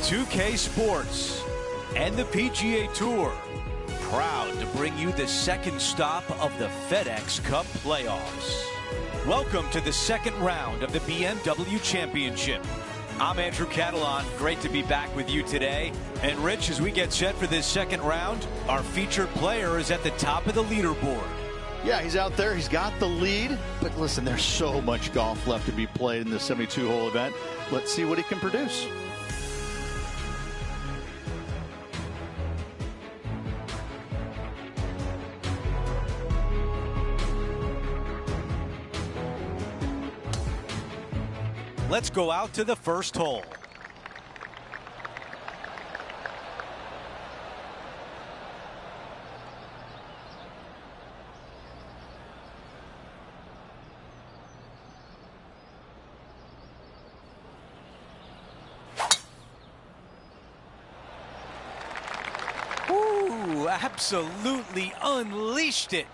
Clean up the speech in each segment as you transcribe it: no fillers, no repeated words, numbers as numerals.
2K Sports and the PGA Tour proud to bring you the second stop of the FedEx Cup playoffs. Welcome to the second round of the BMW Championship. I'm Andrew Catalon. Great to be back with you today. And Rich, as we get set for this second round, our featured player is at the top of the leaderboard. Yeah, he's out there. He's got the lead. But listen, there's so much golf left to be played in the 72-hole event. Let's see what he can produce. Let's go out to the first hole. Ooh, absolutely unleashed it.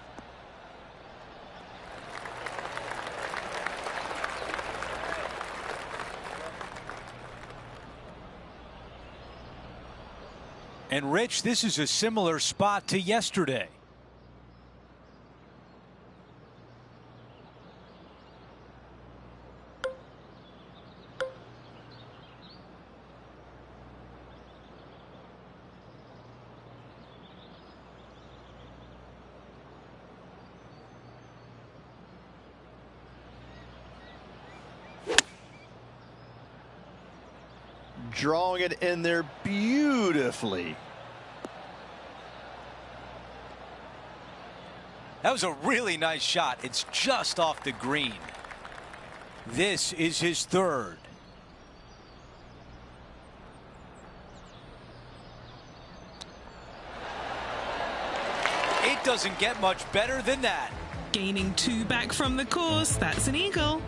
And Rich, this is a similar spot to yesterday. Drawing it in there beautifully. That was a really nice shot. It's just off the green. This is his third. It doesn't get much better than that. Gaining 2 back from the course. That's an eagle.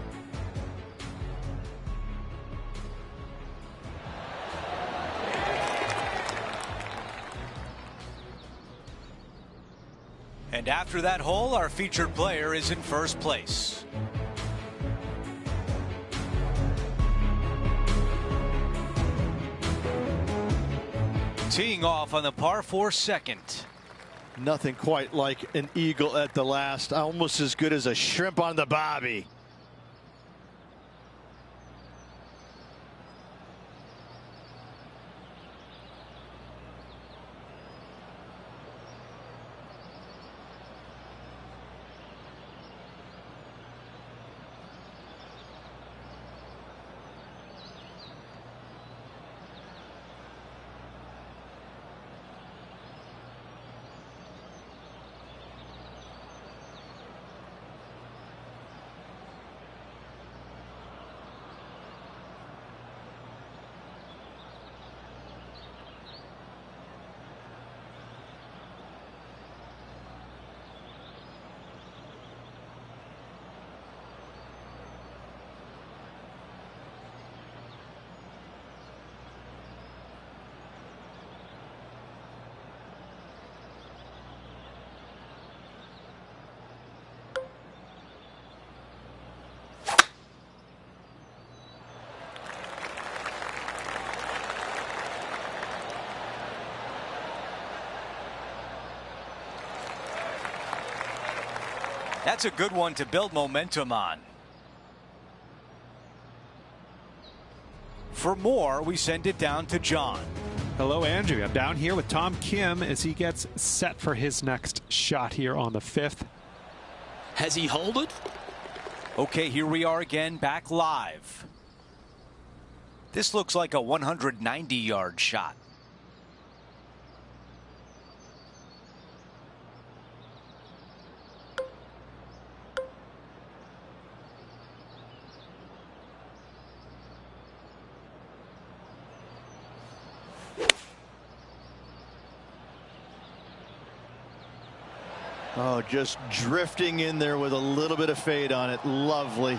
And after that hole, our featured player is in first place. Teeing off on the par 4 second. Nothing quite like an eagle at the last. Almost as good as a shrimp on the bobby. That's a good one to build momentum on. For more, we send it down to John. Hello, Andrew. I'm down here with Tom Kim as he gets set for his next shot here on the 5th. Has he holed it? Okay, here we are again, back live. This looks like a 190-yard shot. Oh, just drifting in there with a little bit of fade on it. Lovely.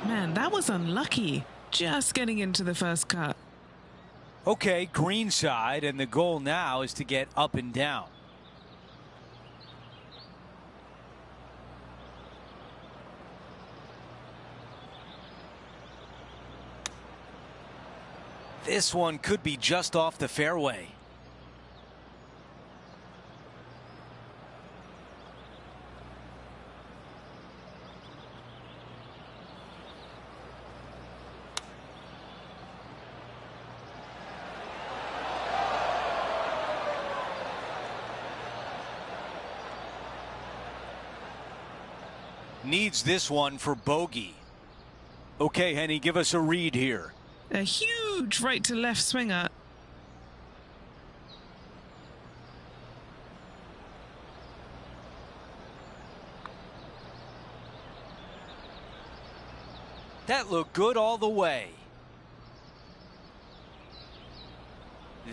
Man, that was unlucky. Just getting into the first cut. Okay, green side, and the goal now is to get up and down. This one could be just off the fairway. Needs this one for bogey. Okay, Henny, give us a read here. A huge right to left swinger. That looked good all the way.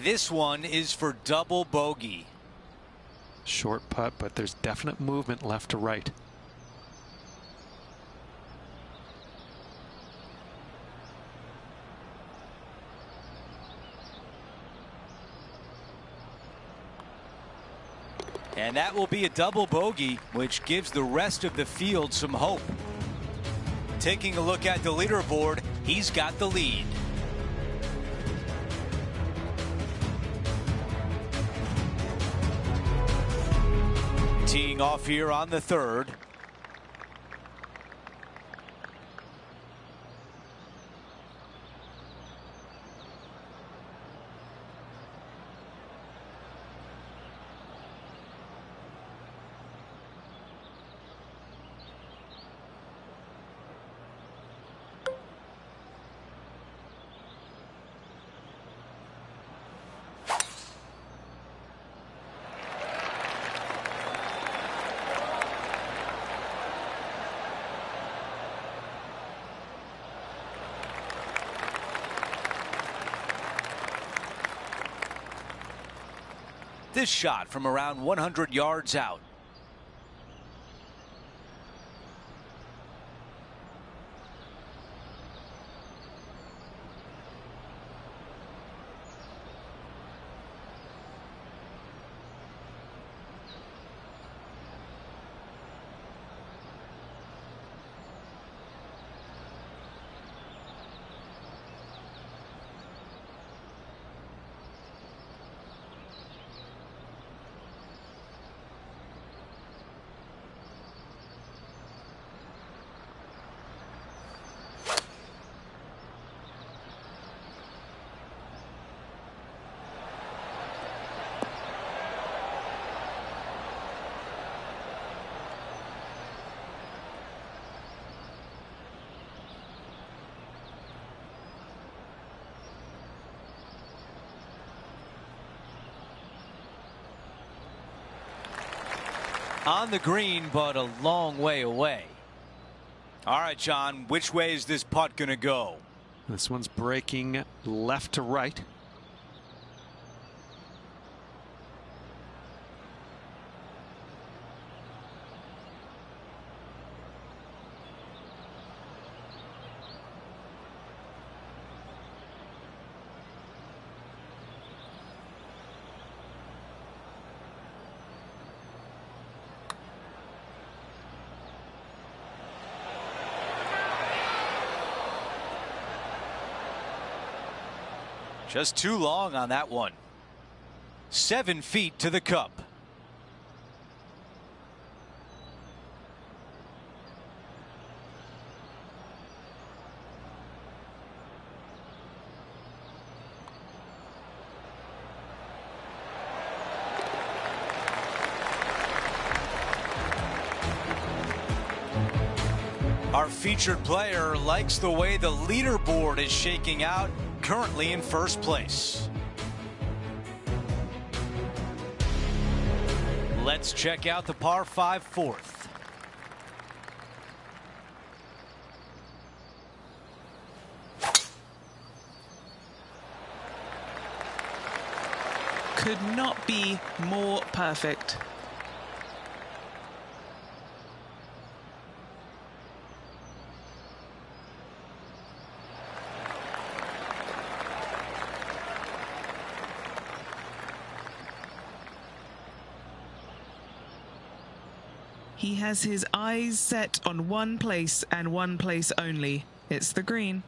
This one is for double bogey. Short putt, but there's definite movement left to right. And that will be a double bogey, which gives the rest of the field some hope. Taking a look at the leaderboard, he's got the lead. Teeing off here on the third. This shot from around 100 yards out. On the green, but a long way away. All right, John, which way is this putt going to go? This one's breaking left to right. Just too long on that one. 7 feet to the cup. Our featured player likes the way the leaderboard is shaking out, currently in first place. Let's check out the par 5 fourth. Could not be more perfect. He has his eyes set on one place and one place only. It's the green.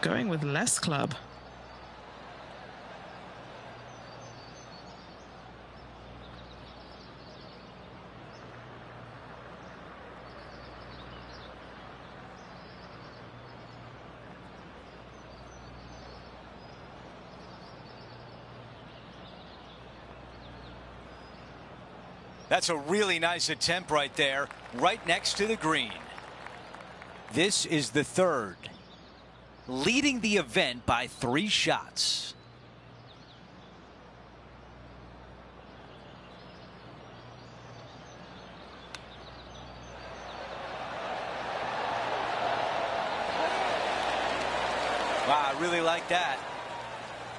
Going with less club. That's a really nice attempt right there, right next to the green. This is the third, leading the event by 3 shots. Wow, I really like that.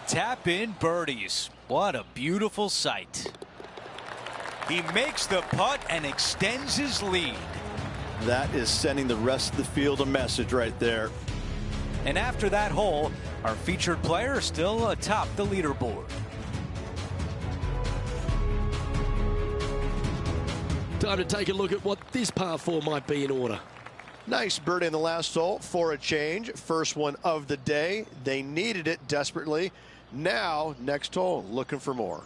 Tap in birdies. What a beautiful sight. He makes the putt and extends his lead. That is sending the rest of the field a message right there. And after that hole, our featured player is still atop the leaderboard. Time to take a look at what this par 4 might be in order. Nice birdie in the last hole for a change. First one of the day. They needed it desperately. Now, next hole, looking for more.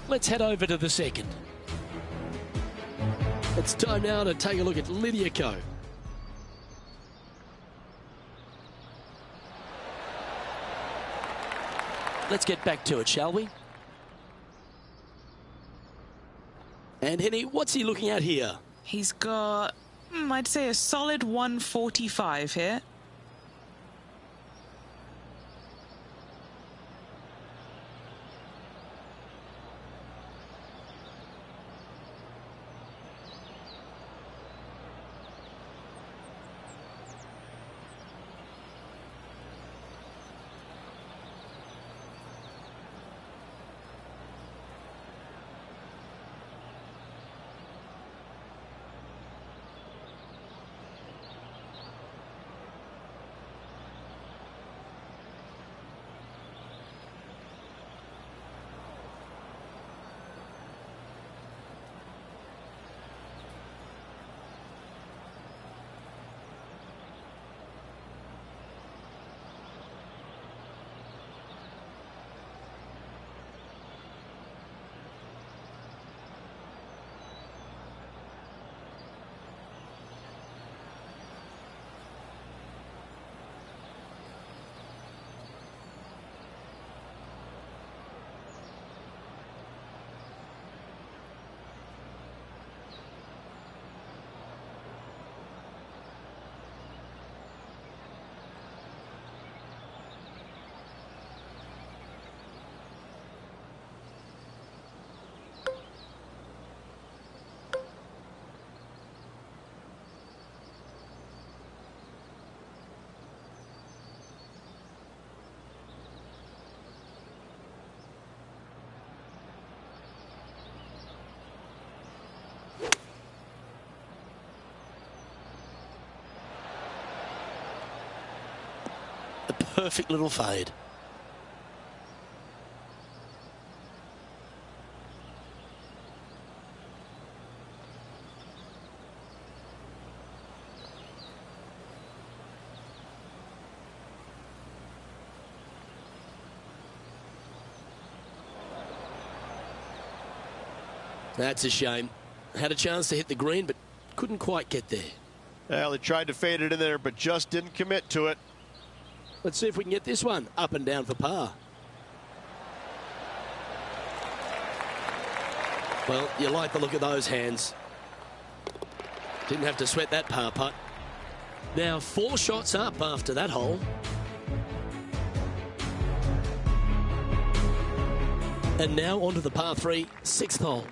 Let's head over to the second. It's time now to take a look at Lydia Ko. let's get back to it, shall we? And Henny, what's he looking at here? He's got, I'd say, a solid 145 here. A perfect little fade. That's a shame. Had a chance to hit the green, but couldn't quite get there. Well, he tried to fade it in there, but just didn't commit to it. Let's see if we can get this one up and down for par. Well, you like the look of those hands. Didn't have to sweat that par putt. Now 4 shots up after that hole. And now onto the par 3, 6th hole.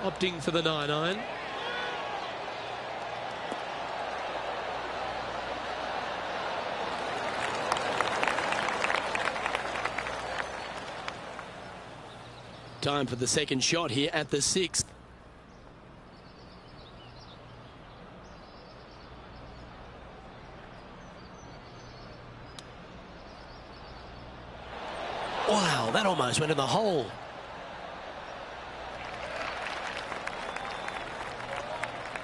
Opting for the 9-iron. Time for the second shot here at the 6th. Wow, that almost went in the hole.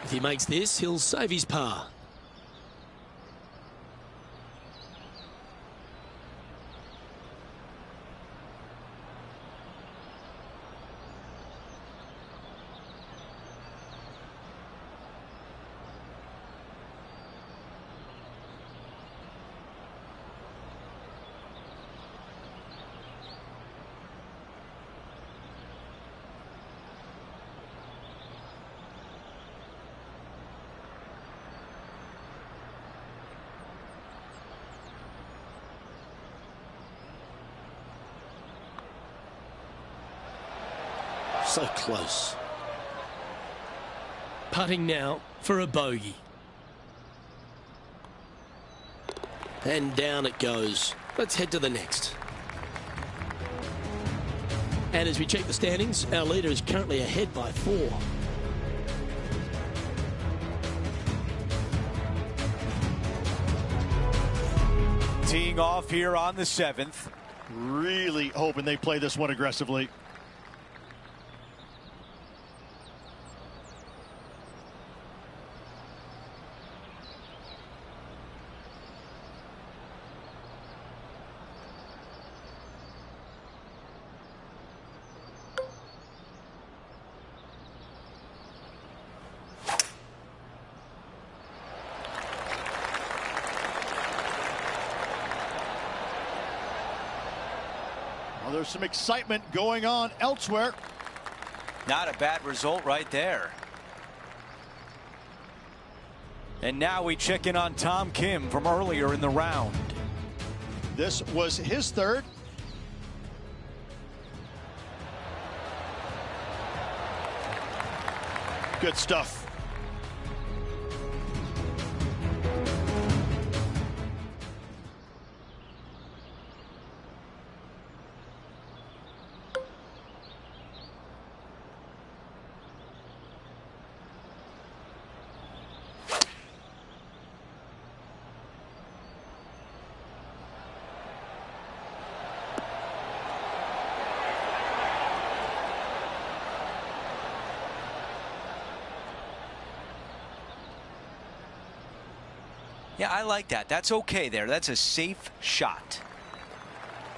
If he makes this, he'll save his par. So close. Putting now for a bogey. And down it goes. Let's head to the next. And as we check the standings, our leader is currently ahead by 4. Teeing off here on the 7th. Really hoping they play this one aggressively. Well, there's some excitement going on elsewhere. Not a bad result right there. And now we check in on Tom Kim from earlier in the round. This was his third. Good stuff. Yeah, I like that. That's okay there. That's a safe shot.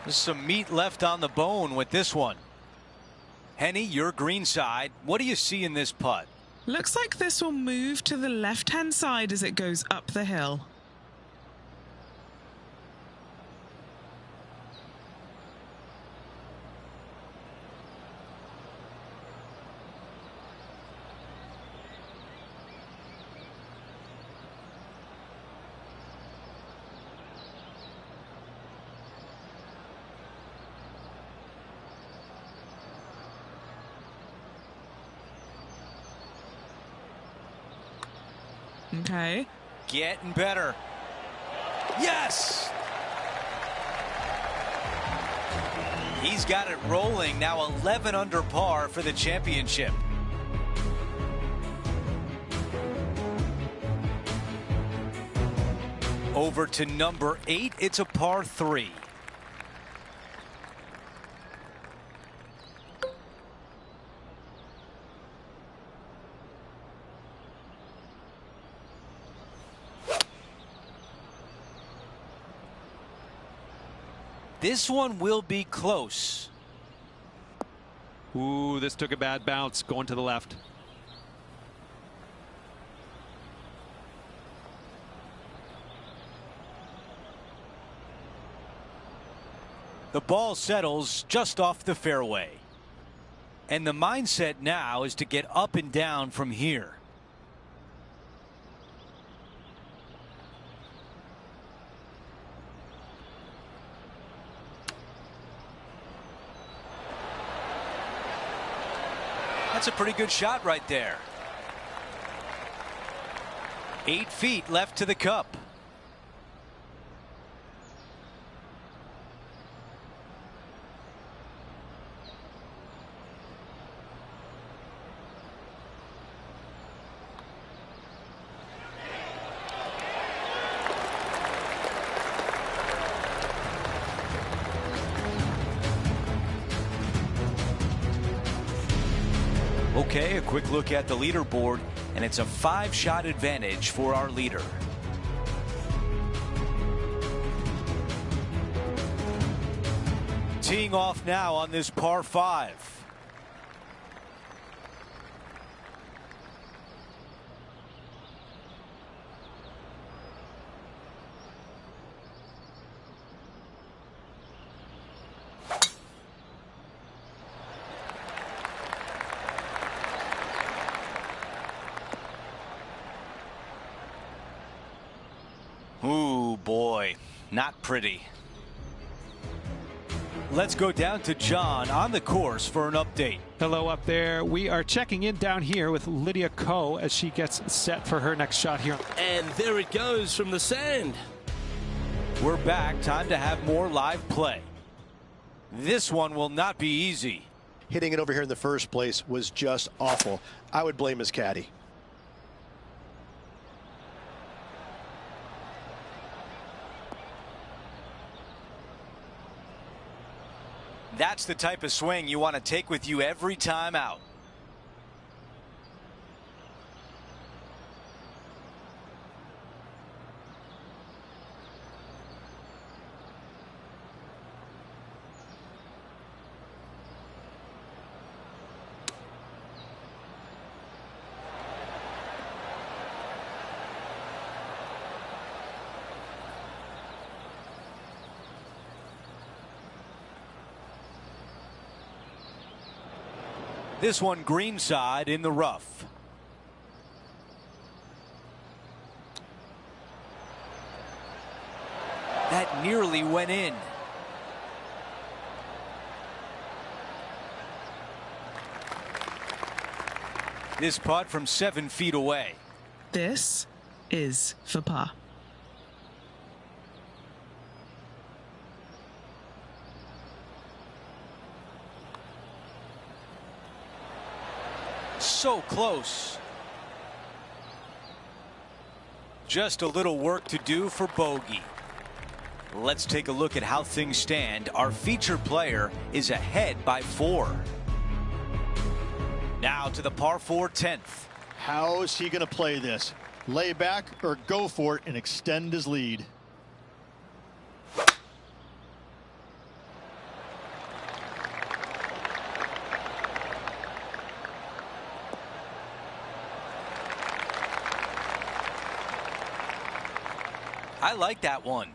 There's some meat left on the bone with this one. Henny, your green side. What do you see in this putt? Looks like this will move to the left-hand side as it goes up the hill. Okay. Getting better. Yes! He's got it rolling now, 11 under par for the championship. Over to number 8. It's a par 3. This one will be close. Ooh, this took a bad bounce going to the left. The ball settles just off the fairway. And the mindset now is to get up and down from here. That's a pretty good shot right there. 8 feet left to the cup. Okay, a quick look at the leaderboard, and it's a 5-shot advantage for our leader. Teeing off now on this par 5. Ooh, boy, not pretty. Let's go down to John on the course for an update. Hello up there. We are checking in down here with Lydia Ko as she gets set for her next shot here. And there it goes from the sand. We're back. Time to have more live play. This one will not be easy. Hitting it over here in the first place was just awful. I would blame his caddy. That's the type of swing you want to take with you every time out. This one greenside in the rough. That nearly went in. This putt from 7 feet away. This is for par. So close. Just a little work to do for bogey. Let's take a look at how things stand. Our featured player is ahead by 4. Now to the par 4 10th. How is he going to play this? Lay back or go for it and extend his lead? I like that one.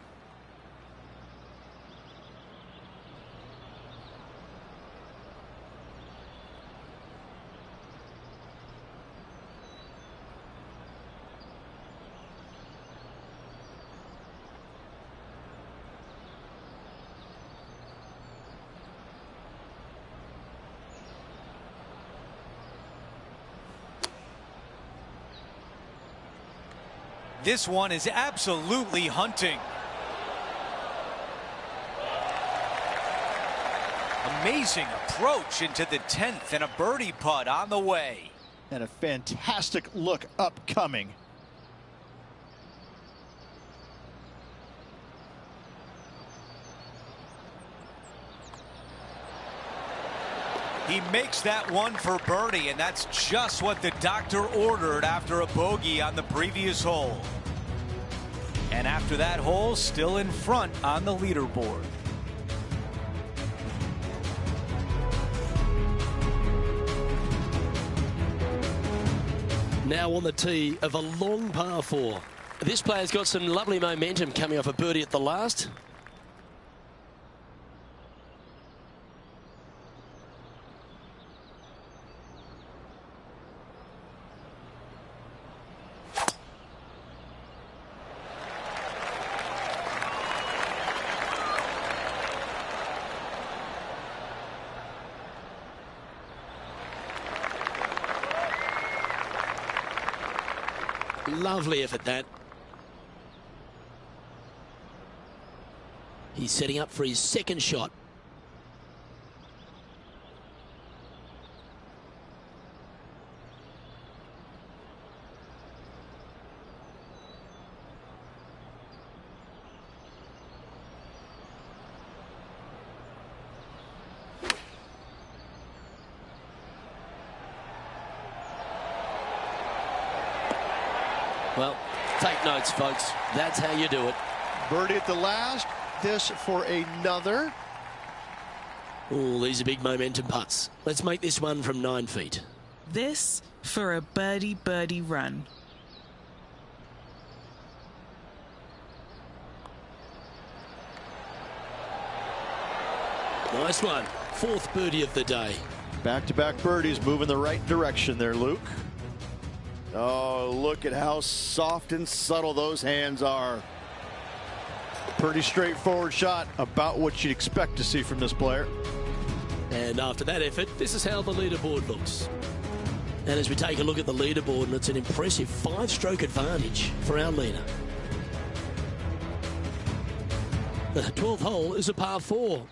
This one is absolutely hunting. Amazing approach into the 10th and a birdie putt on the way. And a fantastic look upcoming. He makes that one for birdie, and that's just what the doctor ordered after a bogey on the previous hole. And after that hole, still in front on the leaderboard. Now on the tee of a long par 4. This player's got some lovely momentum coming off a birdie at the last. Lovely effort, that. He's setting up for his second shot. Well, take notes, folks. That's how you do it. Birdie at the last. This for another. Oh, these are big momentum putts. Let's make this one from 9 feet. This for a birdie run. Nice one. 4th birdie of the day. Back-to-back birdies moving the right direction there, Luke. Oh, look at how soft and subtle those hands are. Pretty straightforward shot, about what you'd expect to see from this player. And after that effort, this is how the leaderboard looks. And as we take a look at the leaderboard, it's an impressive 5-stroke advantage for our leader. The 12th hole is a par 4.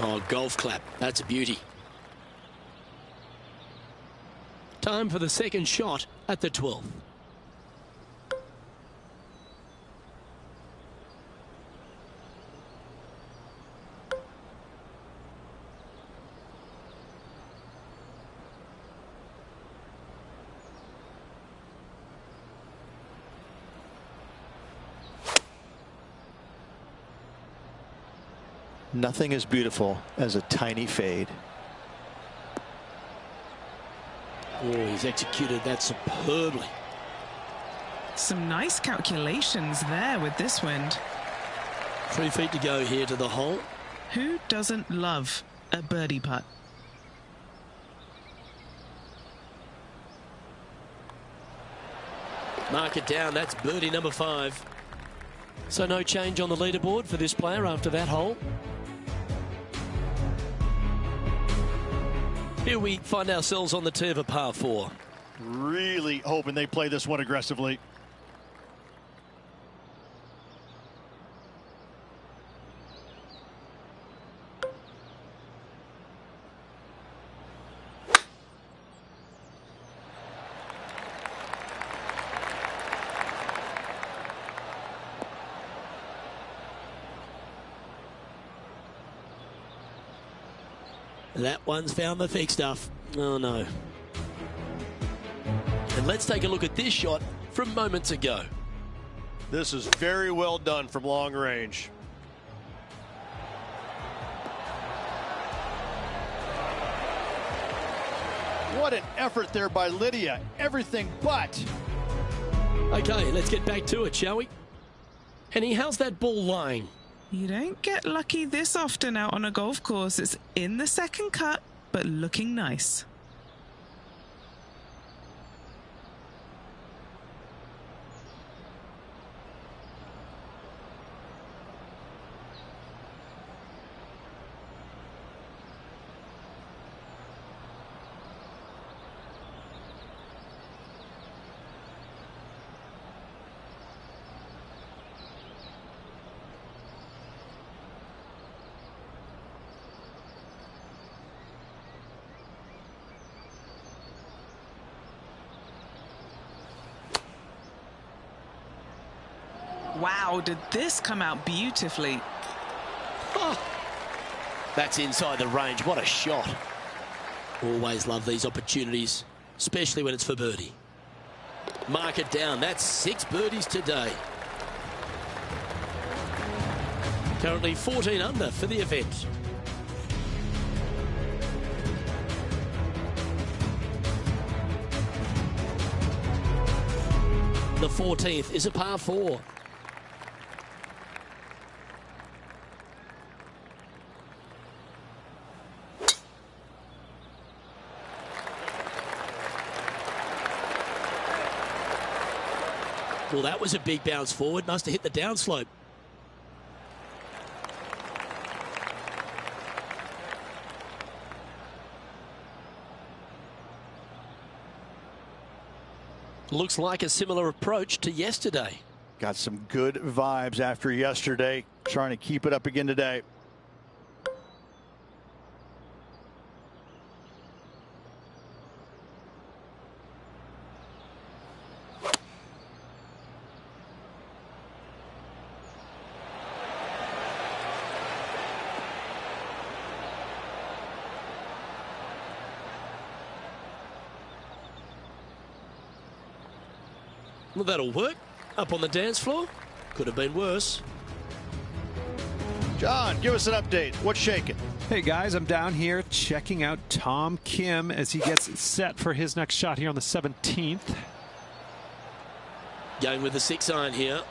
Oh, golf clap. That's a beauty. Time for the second shot at the 12th. Nothing as beautiful as a tiny fade. Oh, he's executed that superbly. Some nice calculations there with this wind. 3 feet to go here to the hole. Who doesn't love a birdie putt? Mark it down. That's birdie number 5. So no change on the leaderboard for this player after that hole. Here we find ourselves on the tee of a par 4. Really hoping they play this one aggressively. That one's found the thick stuff. Oh no. And let's take a look at this shot from moments ago. This is very well done from long range. What an effort there by Lydia. Everything but. Okay, let's get back to it, shall we? Henny, how's that ball lying? You don't get lucky this often out on a golf course. It's in the second cut, but looking nice. Wow, did this come out beautifully? Oh, that's inside the range. What a shot. Always love these opportunities, especially when it's for birdie. Mark it down. That's 6 birdies today. Currently 14 under for the event. The 14th is a par 4. Well, that was a big bounce forward. Must have hit the downslope. Looks like a similar approach to yesterday. Got some good vibes after yesterday. Trying to keep it up again today. Well, that'll work. Up on the dance floor. Could have been worse. John, give us an update. What's shaking? Hey guys, I'm down here checking out Tom Kim as he gets set for his next shot here on the 17th. Going with the 6-iron here.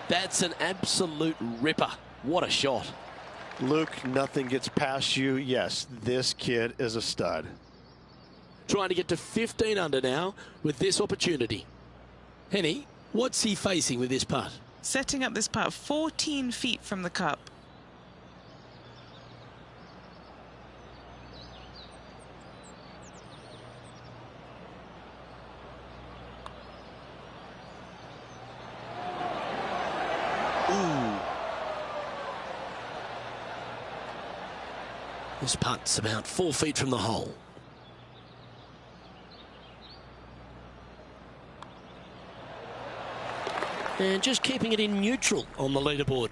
That's an absolute ripper. What a shot. Luke, nothing gets past you. Yes, this kid is a stud. Trying to get to 15 under now with this opportunity. Henny, what's he facing with this putt? Setting up this putt 14 feet from the cup. Ooh. This putt's about 4 feet from the hole. And just keeping it in neutral on the leaderboard.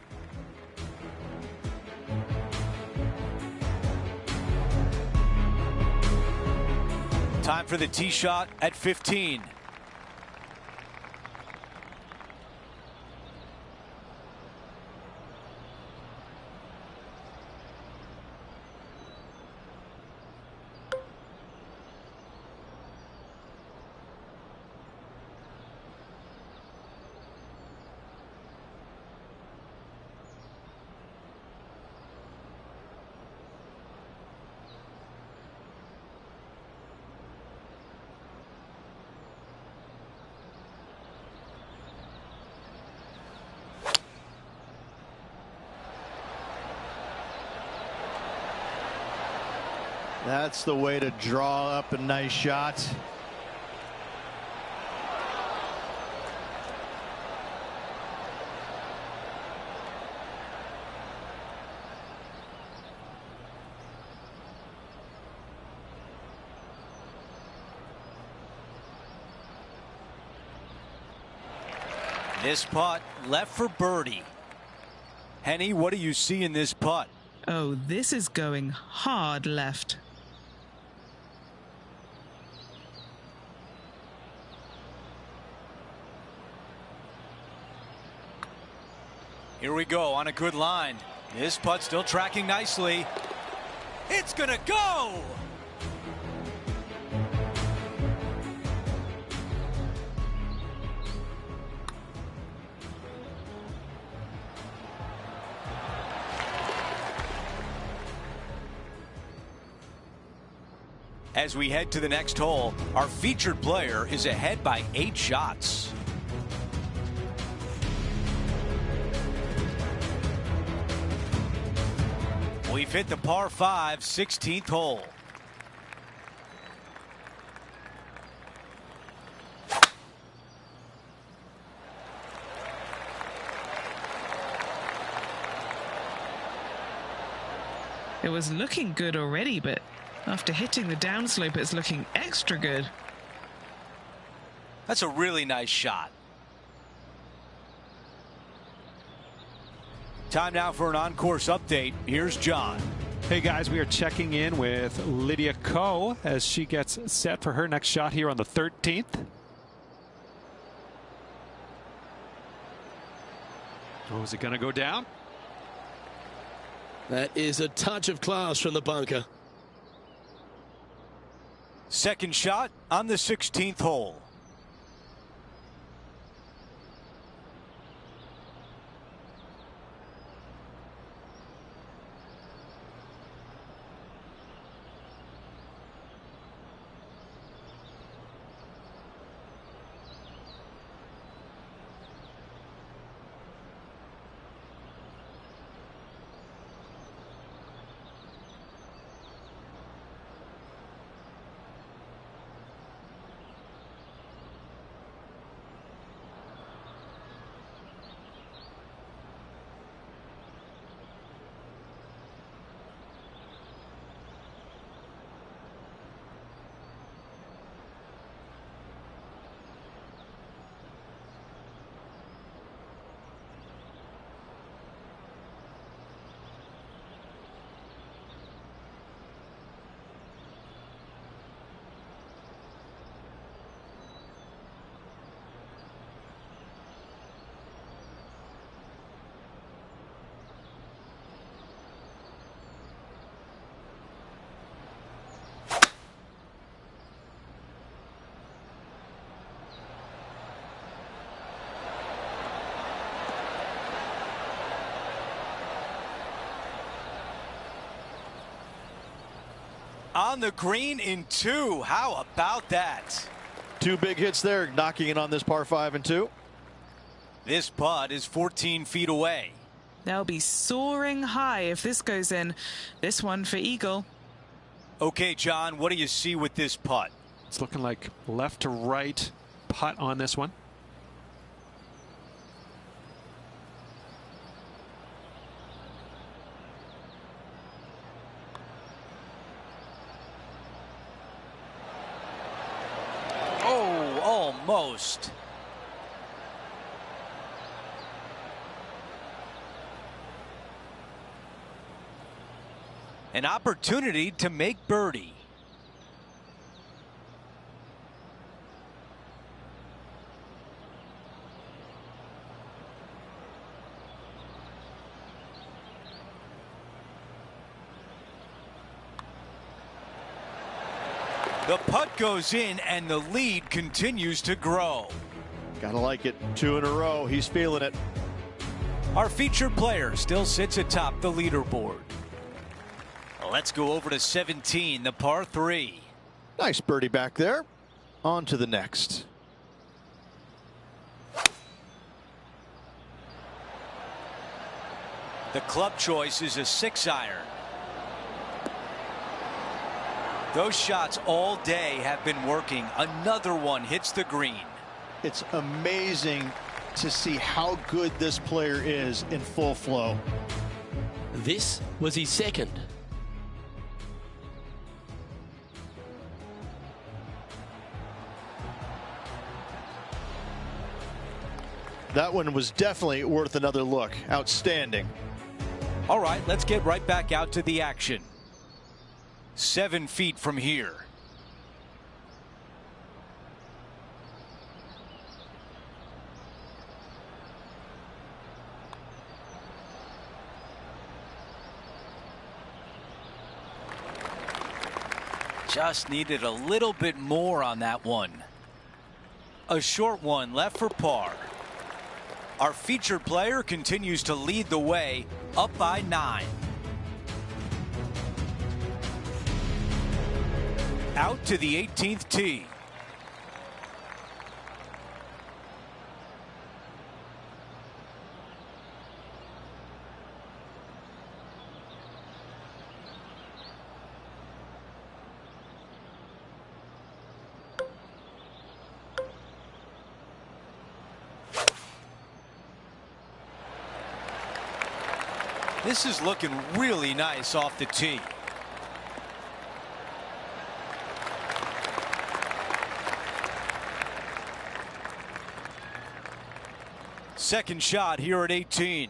Time for the tee shot at 15. That's the way to draw up a nice shot. This putt left for birdie. Henny, what do you see in this putt? Oh, this is going hard left. Here we go on a good line. This putt still tracking nicely. It's gonna go! As we head to the next hole, our featured player is ahead by 8 shots. We've hit the par 5 16th hole. It was looking good already, but after hitting the downslope, it's looking extra good. That's a really nice shot. Time now for an on-course update. Here's John. Hey guys, we are checking in with Lydia Ko as she gets set for her next shot here on the 13th. Oh, is it going to go down? That is a touch of class from the bunker. Second shot on the 16th hole. On the green in 2. How about that? 2 big hits there, knocking in on this par 5 and 2. This putt is 14 feet away. They'll be soaring high if this goes in. This one for eagle. Okay, John, what do you see with this putt? It's looking like left to right putt on this one. post. An opportunity to make birdie. The putt goes in and the lead continues to grow. Gotta like it. 2 in a row. He's feeling it. Our featured player still sits atop the leaderboard. Let's go over to 17, the par 3. Nice birdie back there. On to the next. The club choice is a 6-iron. Those shots all day have been working. Another one hits the green. It's amazing to see how good this player is in full flow. This was his second. That one was definitely worth another look. Outstanding. All right, let's get right back out to the action. 7 feet from here. Just needed a little bit more on that one. A short one left for par. Our featured player continues to lead the way, up by 9. Out to the 18th tee. This is looking really nice off the tee. Second shot here at 18.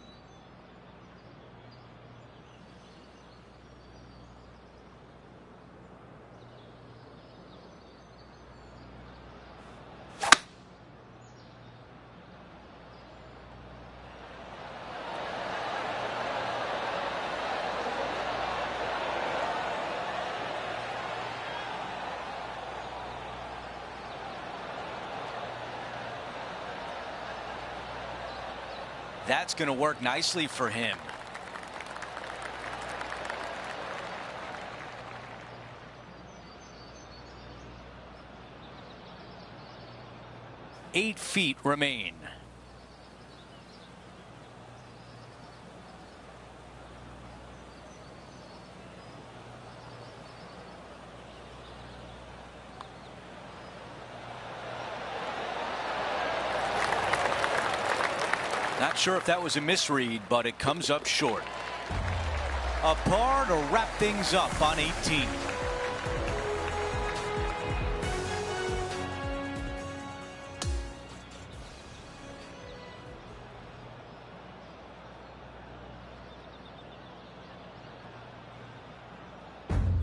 That's going to work nicely for him. Eight feet remain. Not sure if that was a misread, but it comes up short. A par to wrap things up on 18.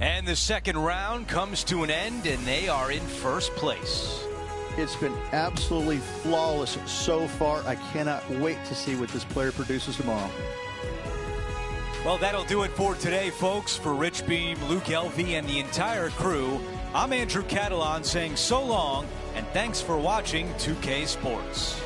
And the second round comes to an end, and they are in first place. It's been absolutely flawless so far. I cannot wait to see what this player produces tomorrow. Well, that'll do it for today, folks. For Rich Beam, Luke Elvey, and the entire crew, I'm Andrew Catalan saying so long, and thanks for watching 2K Sports.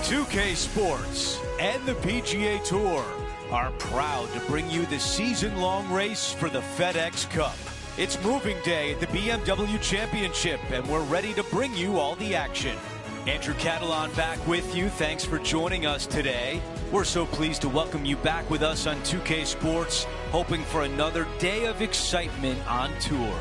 2K Sports and the PGA Tour are proud to bring you the season-long race for the FedEx Cup. It's moving day at the BMW Championship, and we're ready to bring you all the action. Andrew Catalon back with you. Thanks for joining us today. We're so pleased to welcome you back with us on 2K Sports, hoping for another day of excitement on tour.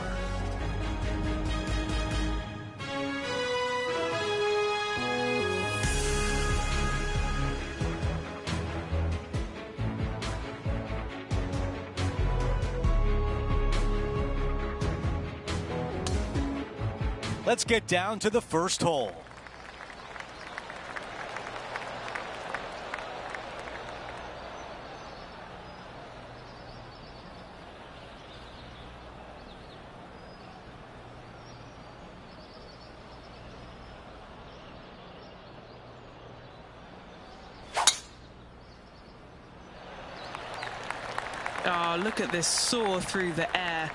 Let's get down to the first hole. Oh, look at this soar through the air.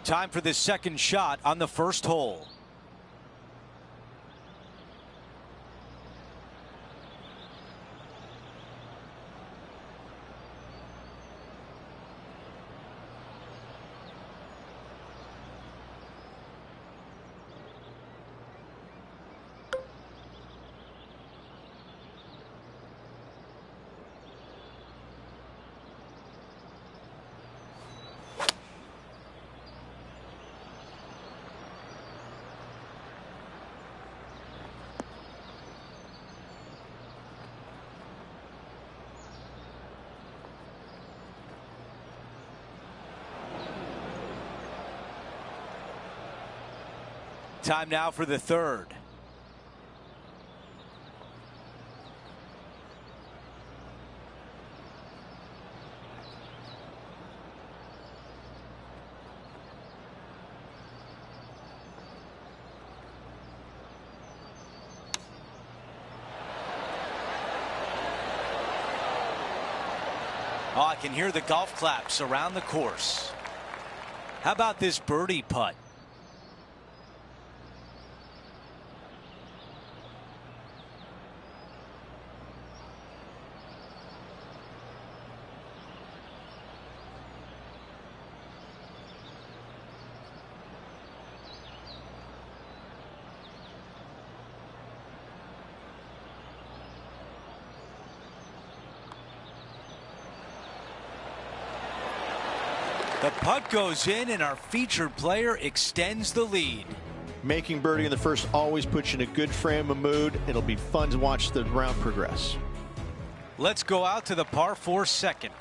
Time for the second shot on the first hole. Time now for the third. Oh, I can hear the golf claps around the course. How about this birdie putt? The putt goes in, and our featured player extends the lead. Making birdie in the first always puts you in a good frame of mood. It'll be fun to watch the round progress. Let's go out to the par 4 second.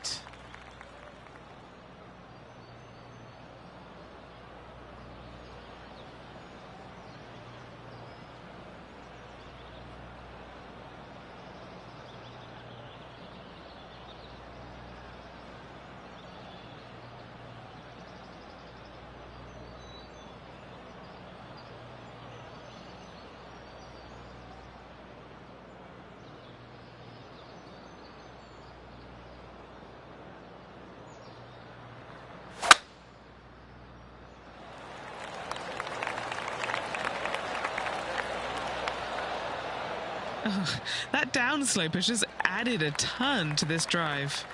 Oh, that downslope has just added a ton to this drive.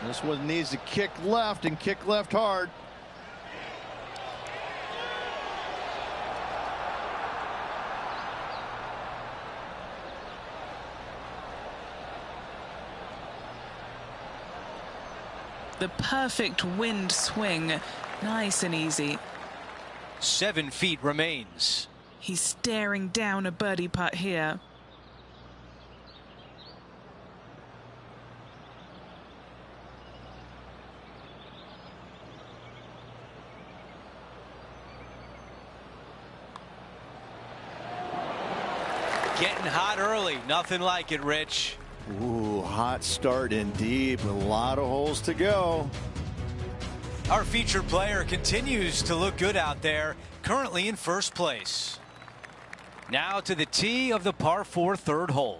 This one needs to kick left and kick left hard. The perfect wind swing, nice and easy. 7 feet remains. He's staring down a birdie putt here. Getting hot early. Nothing like it, Rich. Ooh, hot start indeed. A lot of holes to go. Our featured player continues to look good out there, currently in first place. Now to the tee of the par 4 third hole.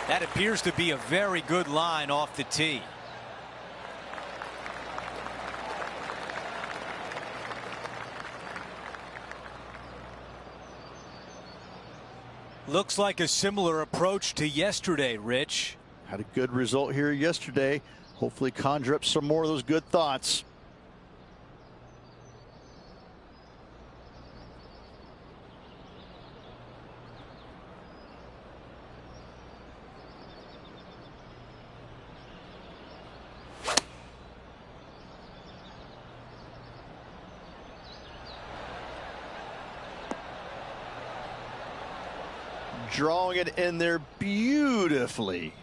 That appears to be a very good line off the tee. Looks like a similar approach to yesterday, Rich. Had a good result here yesterday. Hopefully conjure up some more of those good thoughts. Drawing it in there beautifully.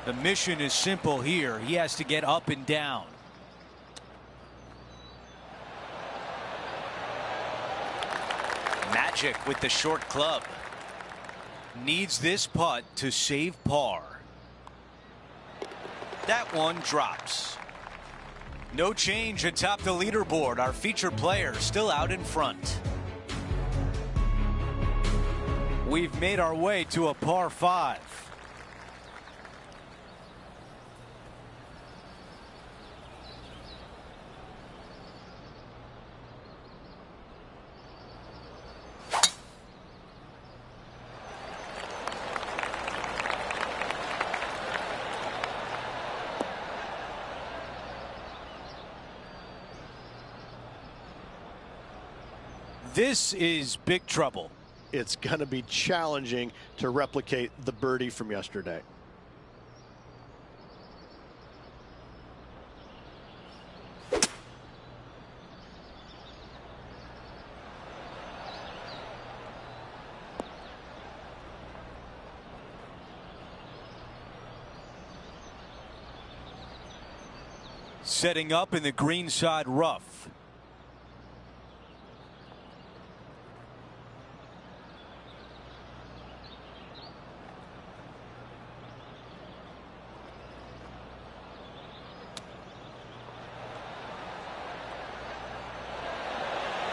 The mission is simple here. He has to get up and down. Magic with the short club. Needs this putt to save par. That one drops. No change atop the leaderboard. Our featured player still out in front. We've made our way to a par 5. This is big trouble. It's going to be challenging to replicate the birdie from yesterday. Setting up in the greenside rough.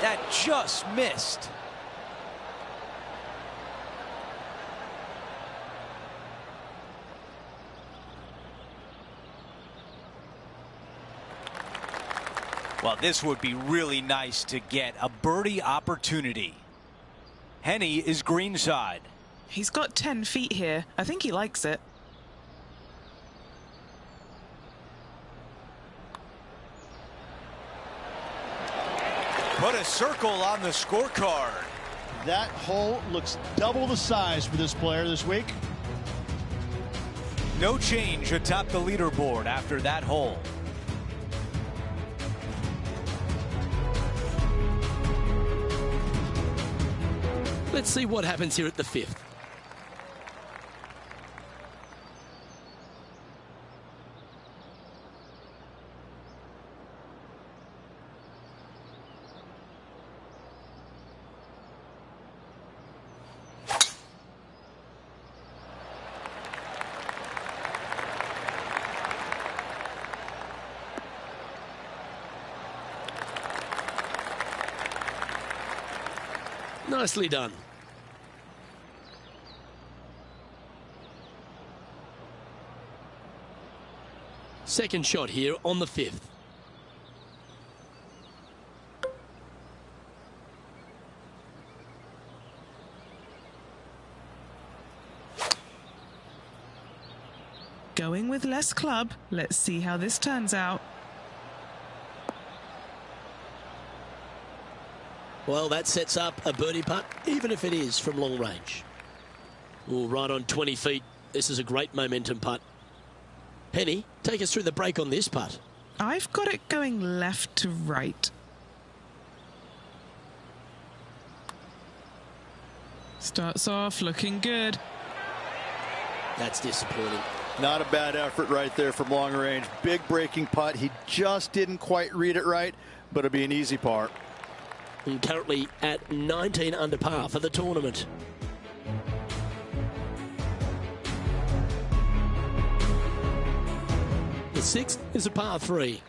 That just missed. Well, this would be really nice to get a birdie opportunity. Hennie is greenside. He's got 10 feet here. I think he likes it. Put a circle on the scorecard. That hole looks double the size for this player this week. No change atop the leaderboard after that hole. Let's see what happens here at the 5th. Nicely done. Second shot here on the 5th. going with less club. Let's see how this turns out. Well, that sets up a birdie putt, even if it is from long range. Oh, right on 20 feet. This is a great momentum putt. Penny, take us through the break on this putt. I've got it going left to right. Starts off looking good. That's disappointing. Not a bad effort right there from long range. Big breaking putt. He just didn't quite read it right, but it'll be an easy par. And currently at 19 under par for the tournament. The sixth is a par 3.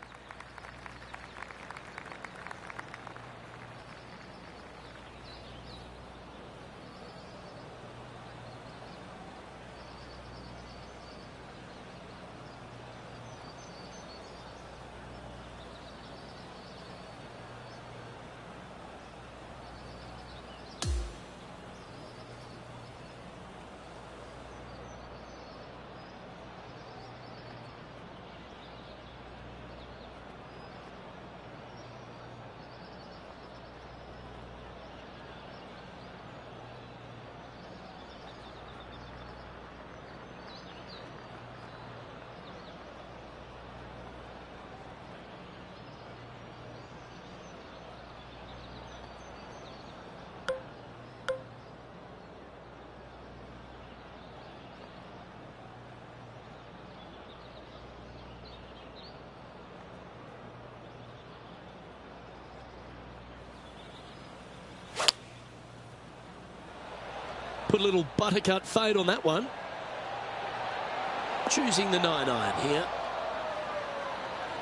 Put a little buttercut fade on that one. Choosing the 9-iron here.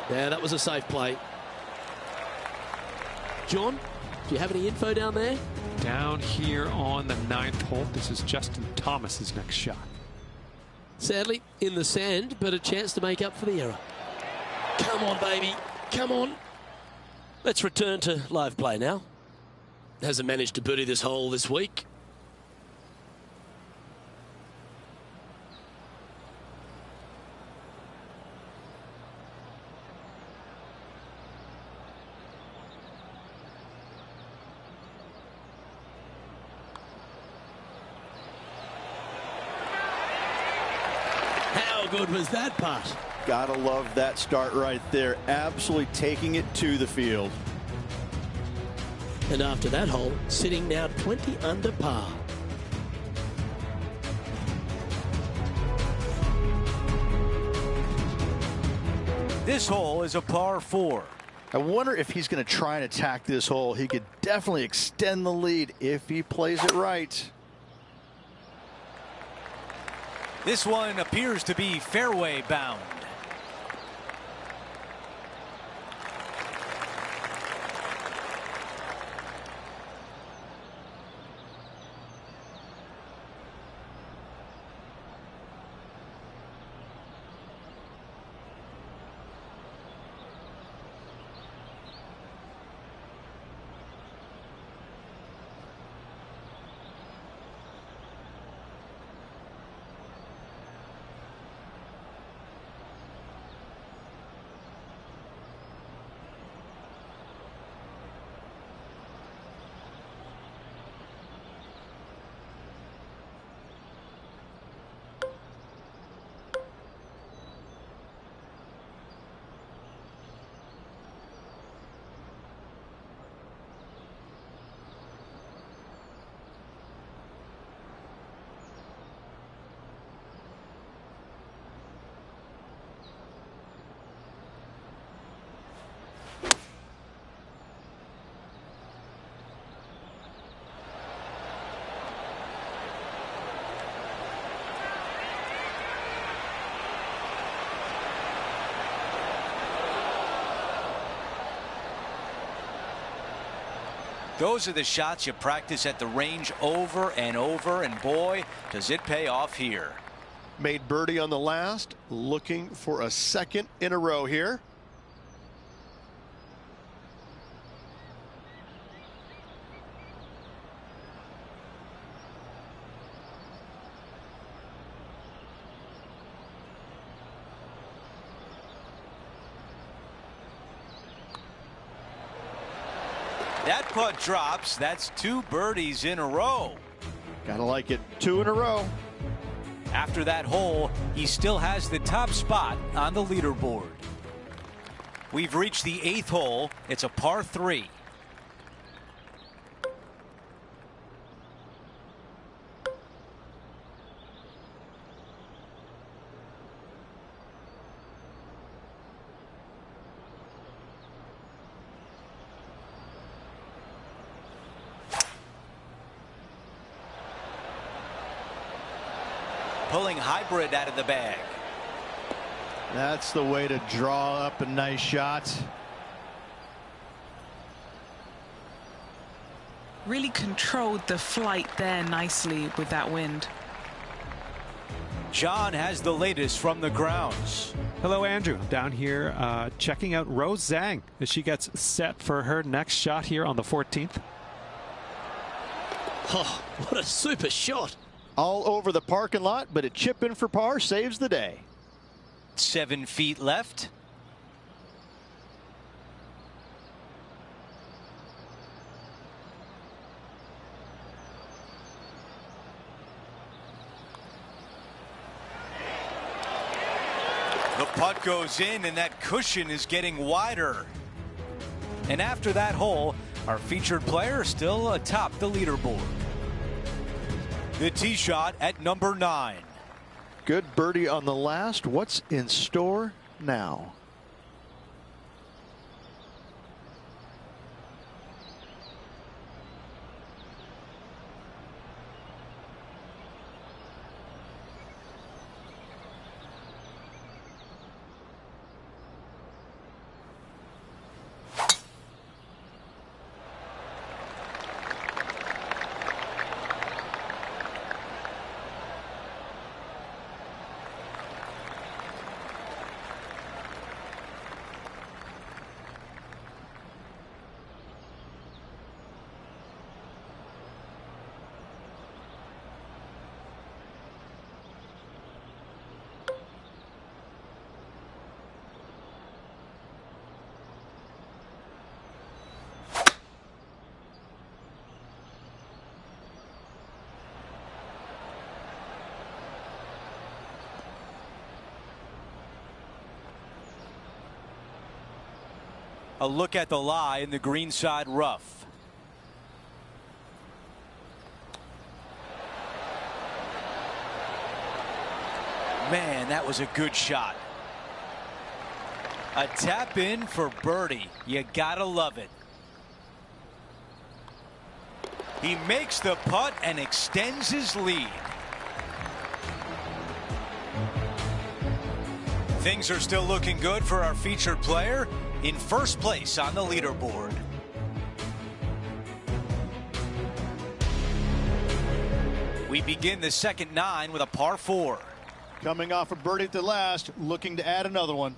Yeah, that was a safe play. John, do you have any info down there? Down here on the 9th hole, this is Justin Thomas's next shot. Sadly, in the sand, but a chance to make up for the error. Come on, baby. Come on. Let's return to live play now. Hasn't managed to birdie this hole this week. How good was that putt? Gotta love that start right there. Absolutely taking it to the field. And after that hole, sitting now 20 under par. This hole is a par 4. I wonder if he's going to try and attack this hole. He could definitely extend the lead if he plays it right. This one appears to be fairway bound. Those are the shots you practice at the range over and over, and boy, does it pay off here. Made birdie on the last, looking for a second in a row here. That putt drops. That's 2 birdies in a row. Gotta like it. 2 in a row. After that hole, he still has the top spot on the leaderboard. We've reached the 8th hole. It's a par 3. Pulling hybrid out of the bag. That's the way to draw up a nice shot. Really controlled the flight there nicely with that wind. John has the latest from the grounds. Hello, Andrew. I'm down here checking out Rose Zhang as she gets set for her next shot here on the 14th. Oh, what a super shot. All over the parking lot, but a chip in for par saves the day. 7 feet left. The putt goes in, and that cushion is getting wider. And after that hole, our featured player still atop the leaderboard. The tee shot at number 9. Good birdie on the last. What's in store now? A look at the lie in the greenside rough. Man, that was a good shot. A tap in for birdie. You gotta love it. He makes the putt and extends his lead. Things are still looking good for our featured player in first place on the leaderboard. We begin the second 9 with a par 4. Coming off a birdie at the last, looking to add another one.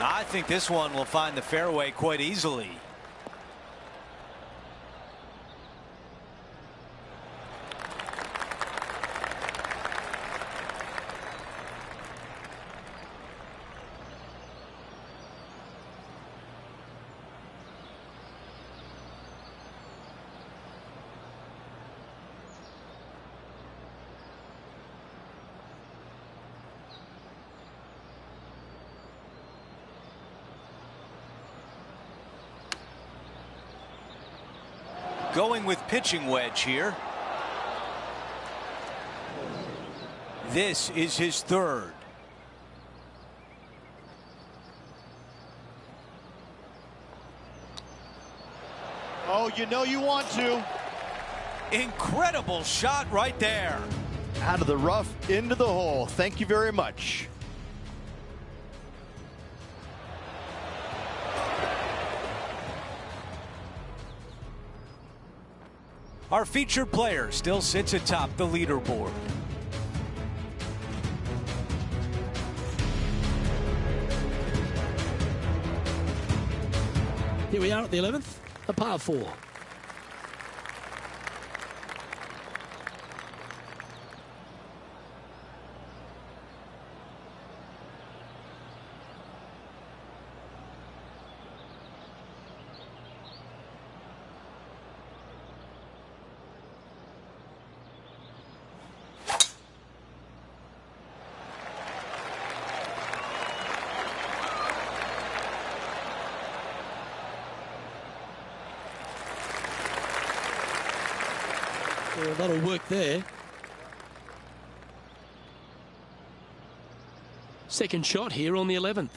I think this one will find the fairway quite easily. Going with pitching wedge here. This is his third. Oh, you know you want to. Incredible shot right there. Out of the rough, into the hole. Thank you very much. Our featured player still sits atop the leaderboard. Here we are at the 11th, a par 4. Well, that'll work there. Second shot here on the 11th.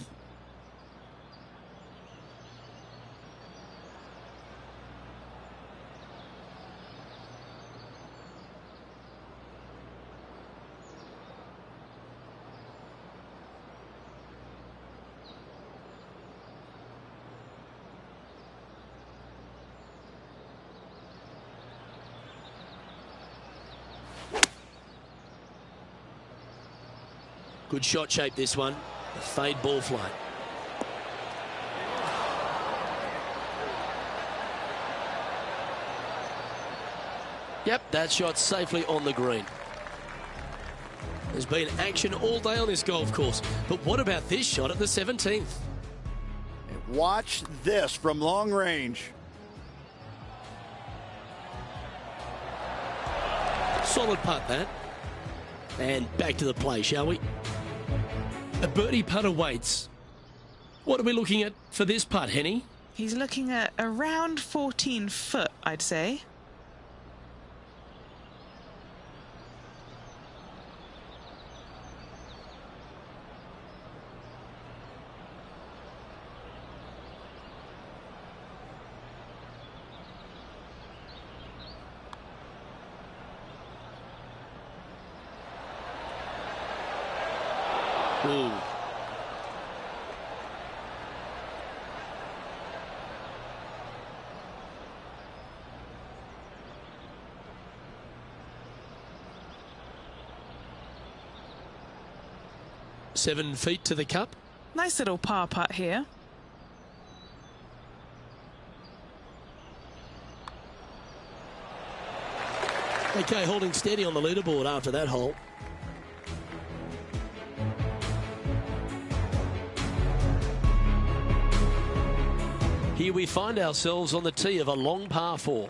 Good shot shape, this one. A fade ball flight. Yep, that shot safely on the green. There's been action all day on this golf course. But what about this shot at the 17th? Watch this from long range. Solid putt, that. And back to the play, shall we? A birdie putt awaits. What are we looking at for this putt, Henny? He's looking at around 14 foot, I'd say. Ooh. Seven feet to the cup. Nice little par putt here. Okay, holding steady on the leaderboard after that hole. Here we find ourselves on the tee of a long par 4.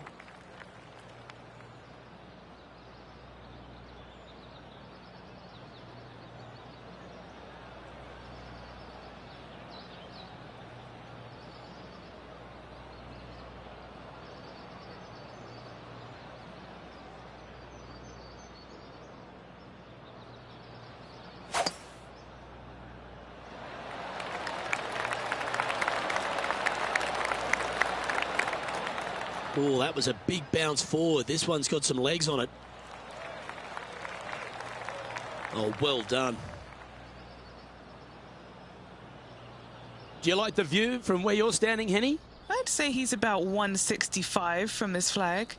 Oh, that was a big bounce forward. This one's got some legs on it. Oh, well done. Do you like the view from where you're standing, Henny? I'd say he's about 165 from this flag.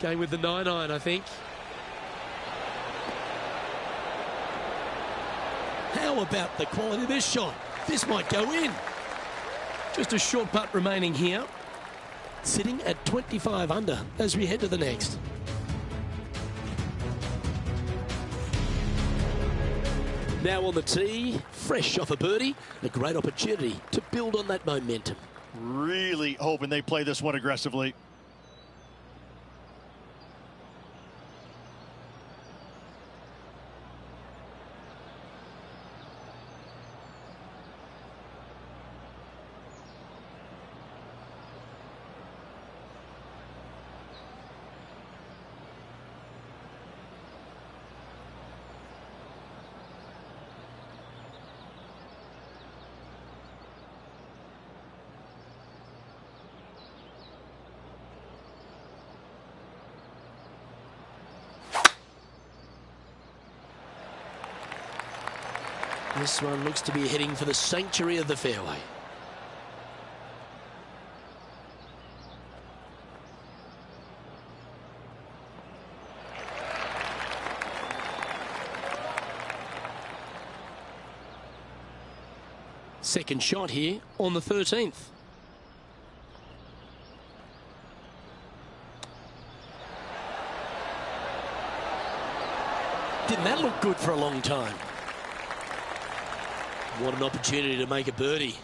Going with the 9-iron, I think. How about the quality of this shot? This might go in. Just a short putt remaining here. Sitting at 25 under as we head to the next. Now on the tee, fresh off a birdie, a great opportunity to build on that momentum. Really hoping they play this one aggressively. This one looks to be heading for the sanctuary of the fairway. Second shot here on the 13th. Didn't that look good for a long time? What an opportunity to make a birdie.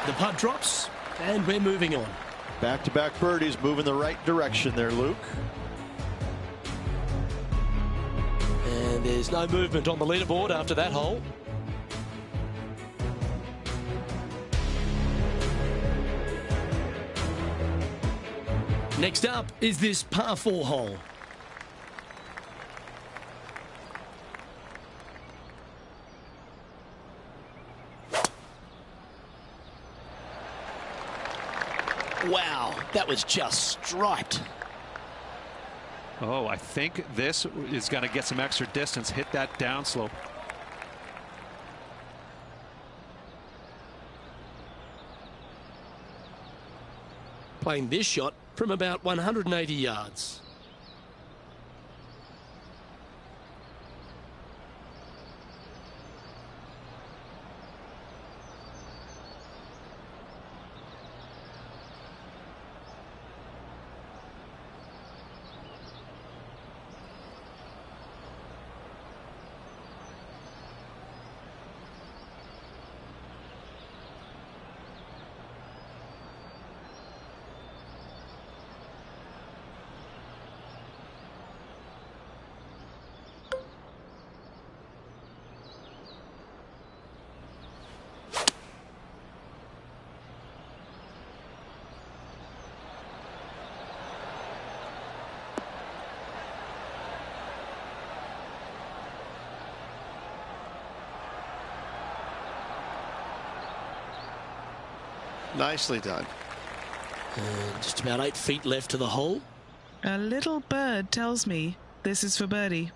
The putt drops, and we're moving on. Back-to-back birdies, moving the right direction there, Luke. And there's no movement on the leaderboard after that hole. Next up is this par 4 hole. Wow, that was just striped. Oh, I think this is going to get some extra distance, hit that downslope. Playing this shot from about 180 yards. Nicely done. And just about 8 feet left to the hole. A little bird tells me this is for birdie.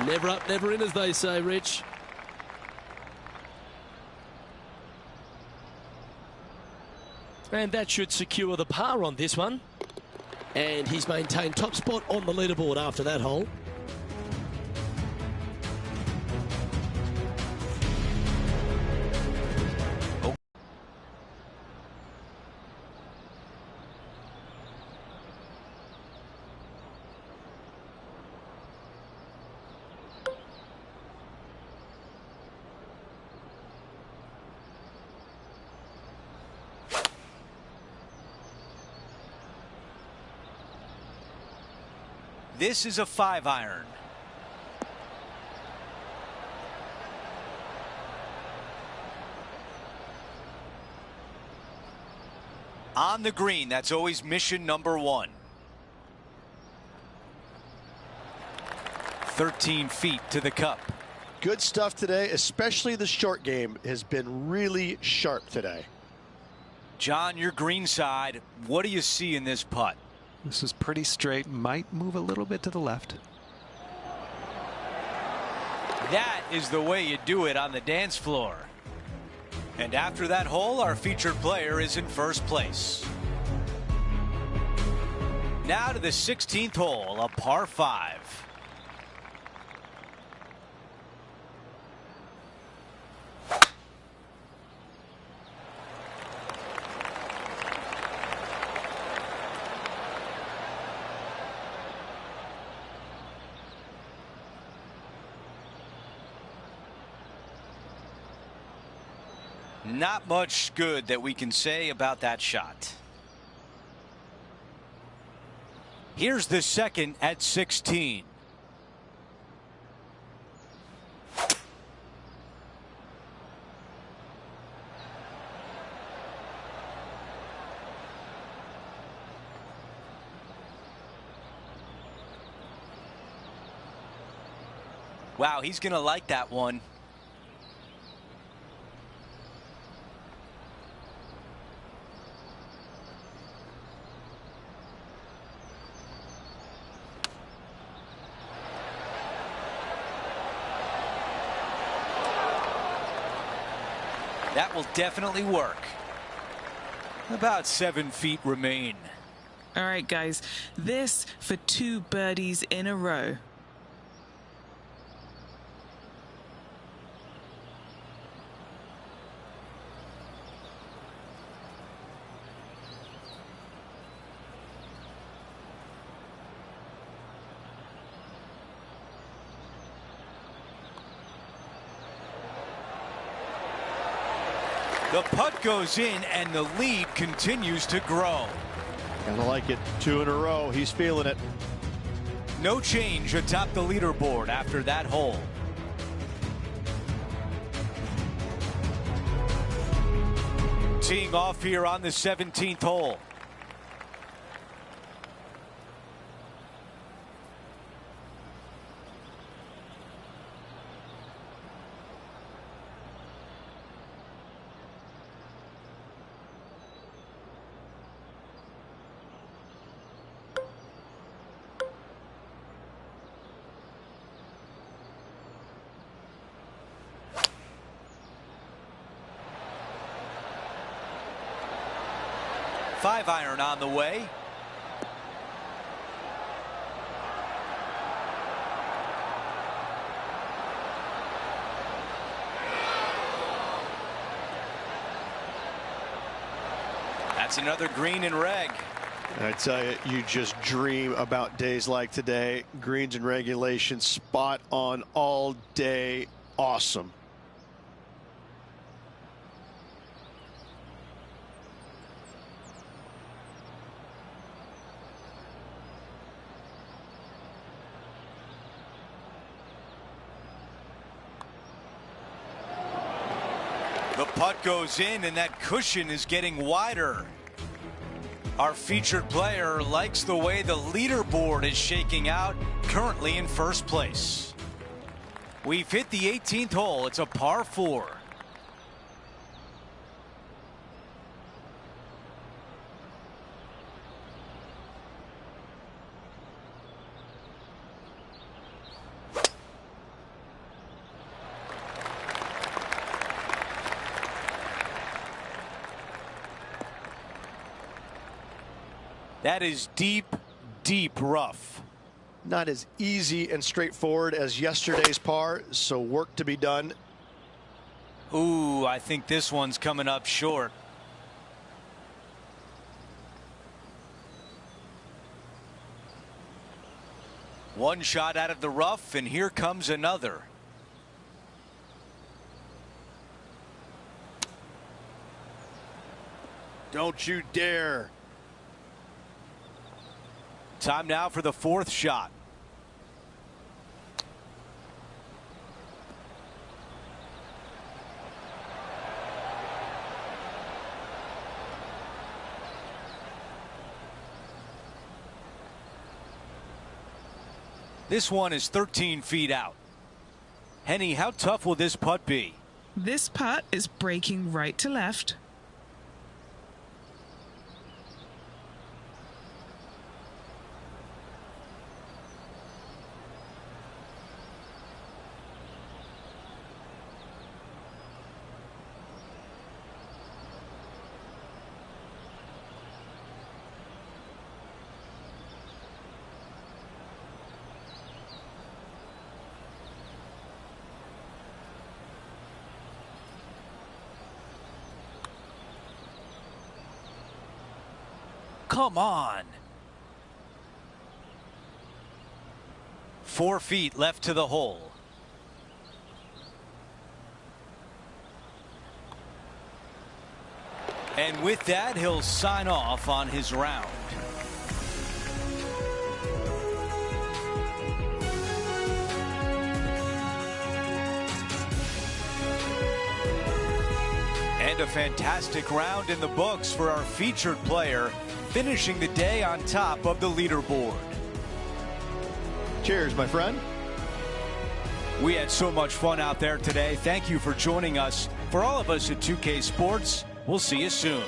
Never up, never in, as they say, Rich. And that should secure the par on this one. And he's maintained top spot on the leaderboard after that hole. This is a 5-iron. On the green, that's always mission number 1. 13 feet to the cup. Good stuff today, especially the short game has been really sharp today. John, your green side, what do you see in this putt? This is pretty straight. Might move a little bit to the left. That is the way you do it on the dance floor. And after that hole, our featured player is in first place. Now to the 16th hole, a par 5. Not much good that we can say about that shot. Here's the second at 16. Wow, he's going to like that one. That will definitely work. About 7 feet remain. All right, guys, this for 2 birdies in a row. The putt goes in and the lead continues to grow. Kind of like it. 2 in a row. He's feeling it. No change atop the leaderboard after that hole. Teeing off here on the 17th hole. Five iron on the way. That's another green and reg. I tell you, you just dream about days like today. Greens and regulation, spot on all day. Awesome. The putt goes in and that cushion is getting wider. Our featured player likes the way the leaderboard is shaking out, currently in first place. We've hit the 18th hole. It's a par 4. That is deep, deep rough. Not as easy and straightforward as yesterday's par, so work to be done. Ooh, I think this one's coming up short. One shot out of the rough, and here comes another. Don't you dare. Time now for the 4th shot. This one is 13 feet out. Henny, how tough will this putt be? This putt is breaking right to left. Come on. 4 feet left to the hole. And with that, he'll sign off on his round. And a fantastic round in the books for our featured player, finishing the day on top of the leaderboard. Cheers, my friend. We had so much fun out there today. Thank you for joining us. For all of us at 2K Sports, we'll see you soon.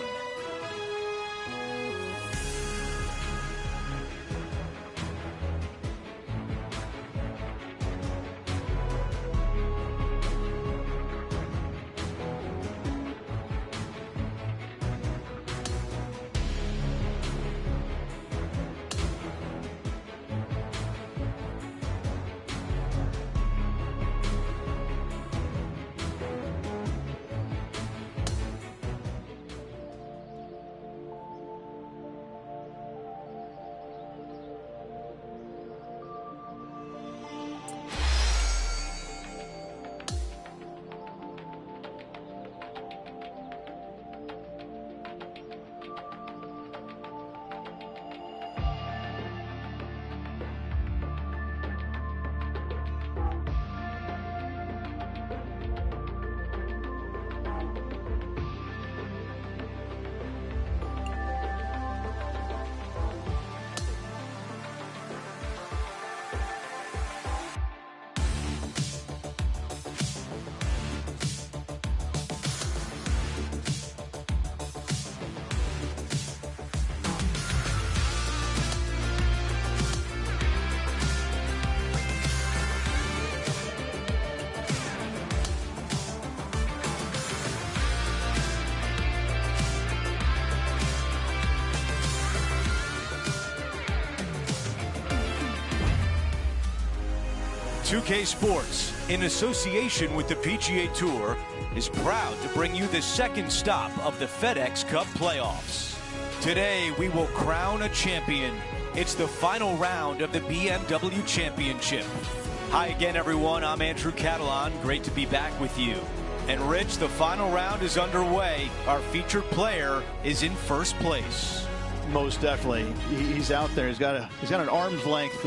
.2K Sports, in association with the PGA Tour, is proud to bring you the second stop of the FedEx Cup playoffs. Today, we will crown a champion. It's the final round of the BMW Championship. Hi again, everyone. I'm Andrew Catalan. Great to be back with you. And Rich, the final round is underway. Our featured player is in first place. Most definitely. He's out there. He's got an arm's length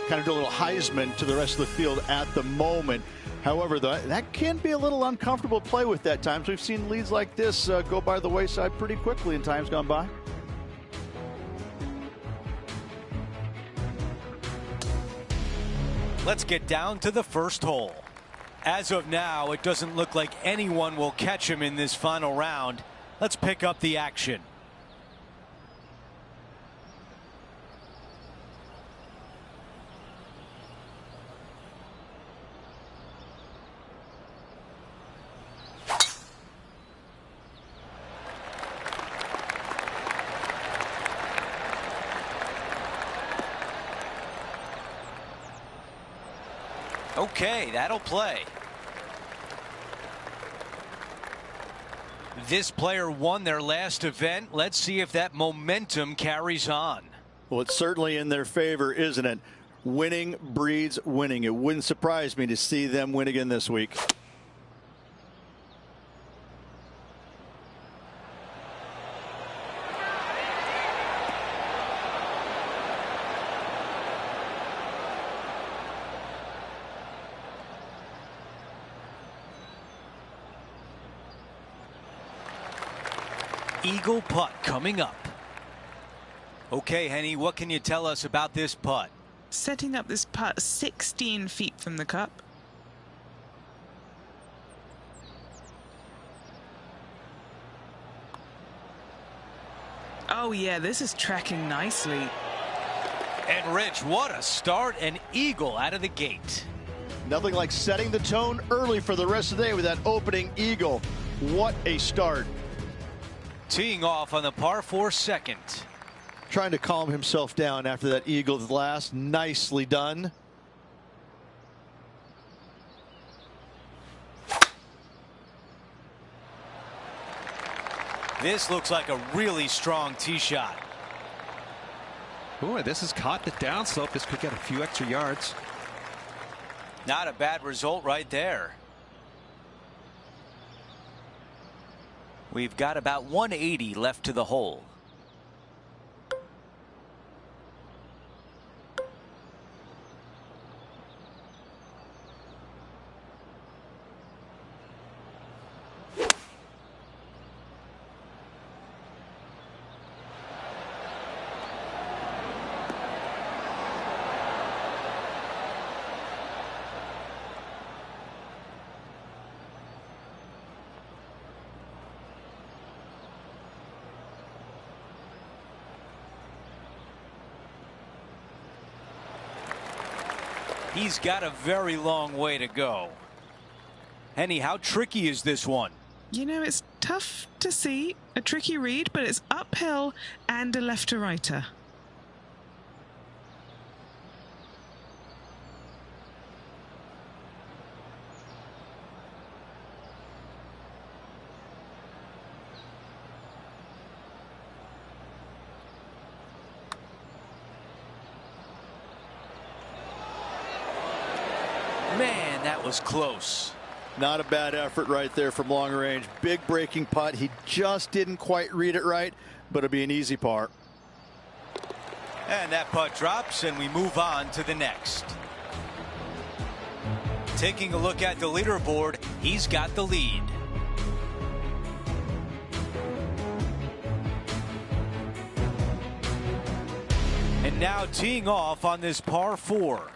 kind of do a little Heisman to the rest of the field at the moment. However, that can be a little uncomfortable to play with at times. We've seen leads like this go by the wayside pretty quickly in times gone by. Let's get down to the first hole. As of now, it doesn't look like anyone will catch him in this final round. Let's pick up the action. Okay, that'll play. This player won their last event. Let's see if that momentum carries on. Well, it's certainly in their favor, isn't it? Winning breeds winning. It wouldn't surprise me to see them win again this week. Eagle putt coming up. Okay, Henny, what can you tell us about this putt? Setting up this putt 16 feet from the cup. Oh, yeah, this is tracking nicely. And Rich, what a start, an eagle out of the gate. Nothing like setting the tone early for the rest of the day with that opening eagle. What a start. Teeing off on the par 4 second. Trying to calm himself down after that eagle's last. Nicely done. This looks like a really strong tee shot. Ooh, this has caught the downslope. This could get a few extra yards. Not a bad result right there. We've got about 180 left to the hole. He's got a very long way to go. Henny, how tricky is this one? You know, it's tough to see, a tricky read, but it's uphill and a left to righter. Man, that was close. Not a bad effort right there from long range. Big breaking putt. He just didn't quite read it right, but it'll be an easy par. And that putt drops, and we move on to the next. Taking a look at the leaderboard, he's got the lead. And now teeing off on this par 4.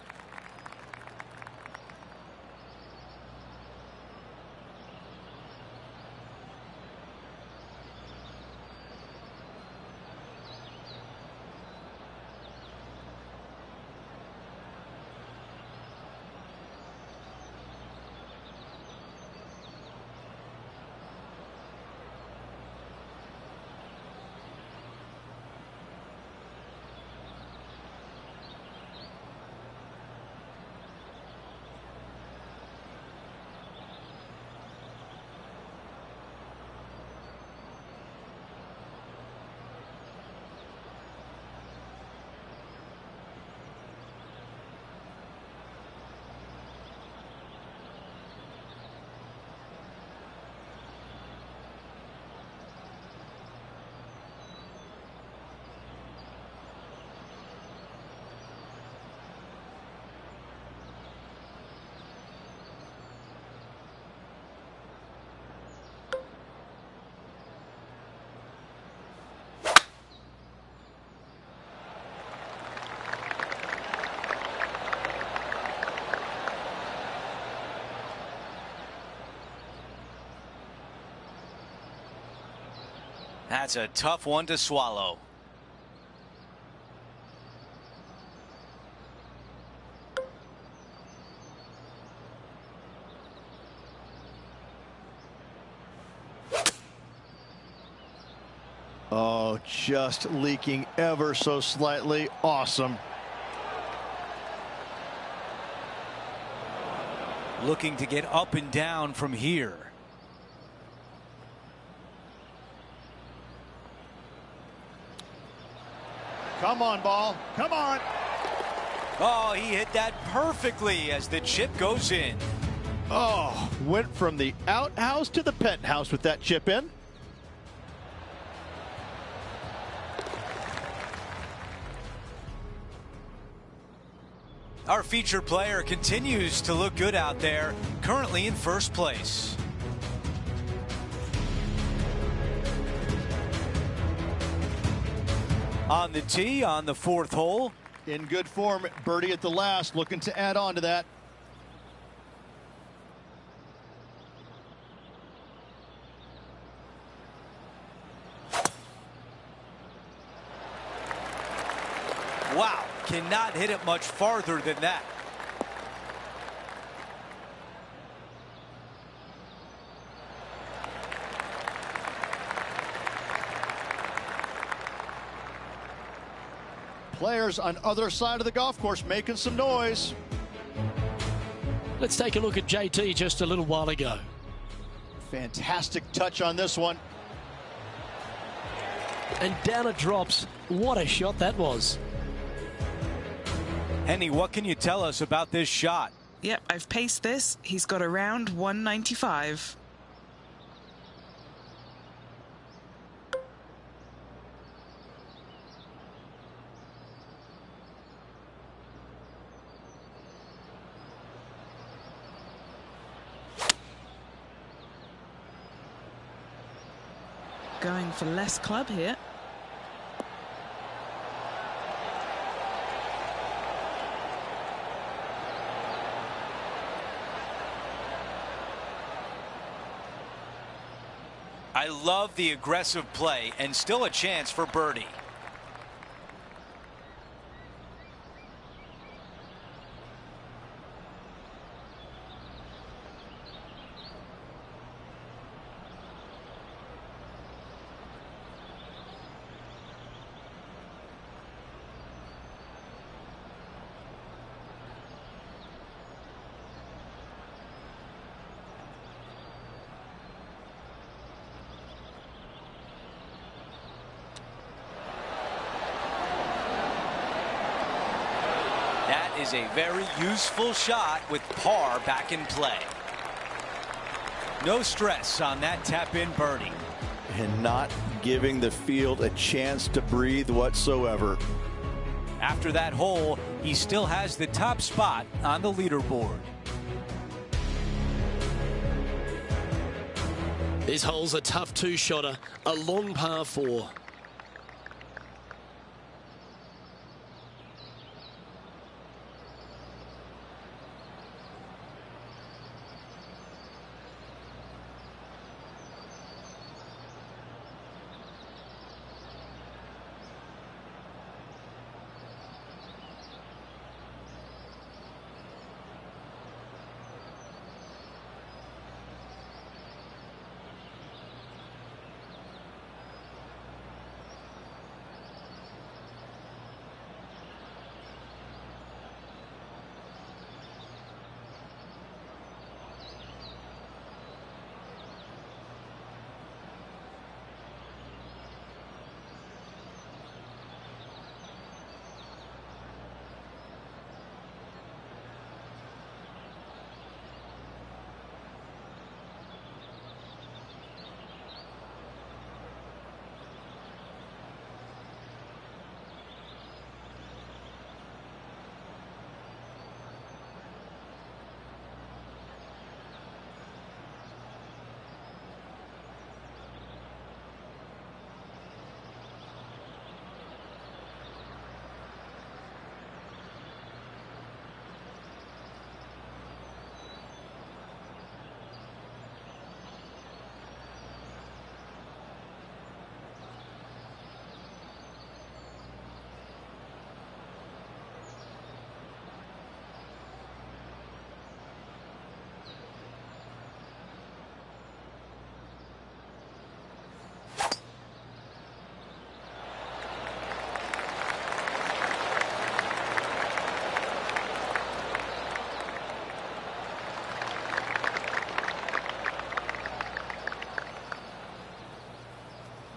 That's a tough one to swallow. Oh, just leaking ever so slightly. Awesome. Looking to get up and down from here. Come on, ball. Come on. Oh, he hit that perfectly as the chip goes in. Oh, went from the outhouse to the penthouse with that chip in. Our featured player continues to look good out there, currently in first place. On the tee on the 4th hole. In good form, birdie at the last, looking to add on to that. Wow, cannot hit it much farther than that. Players on other side of the golf course making some noise. Let's take a look at JT just a little while ago. Fantastic touch on this one. And down it drops. What a shot that was. Henny, what can you tell us about this shot? Yep, I've paced this. He's got around 195. Going for less club here. I love the aggressive play and still a chance for birdie. That is a very useful shot with par back in play. No stress on that tap-in birdie. And not giving the field a chance to breathe whatsoever. After that hole, he still has the top spot on the leaderboard. This hole's a tough two-shotter, a long par 4.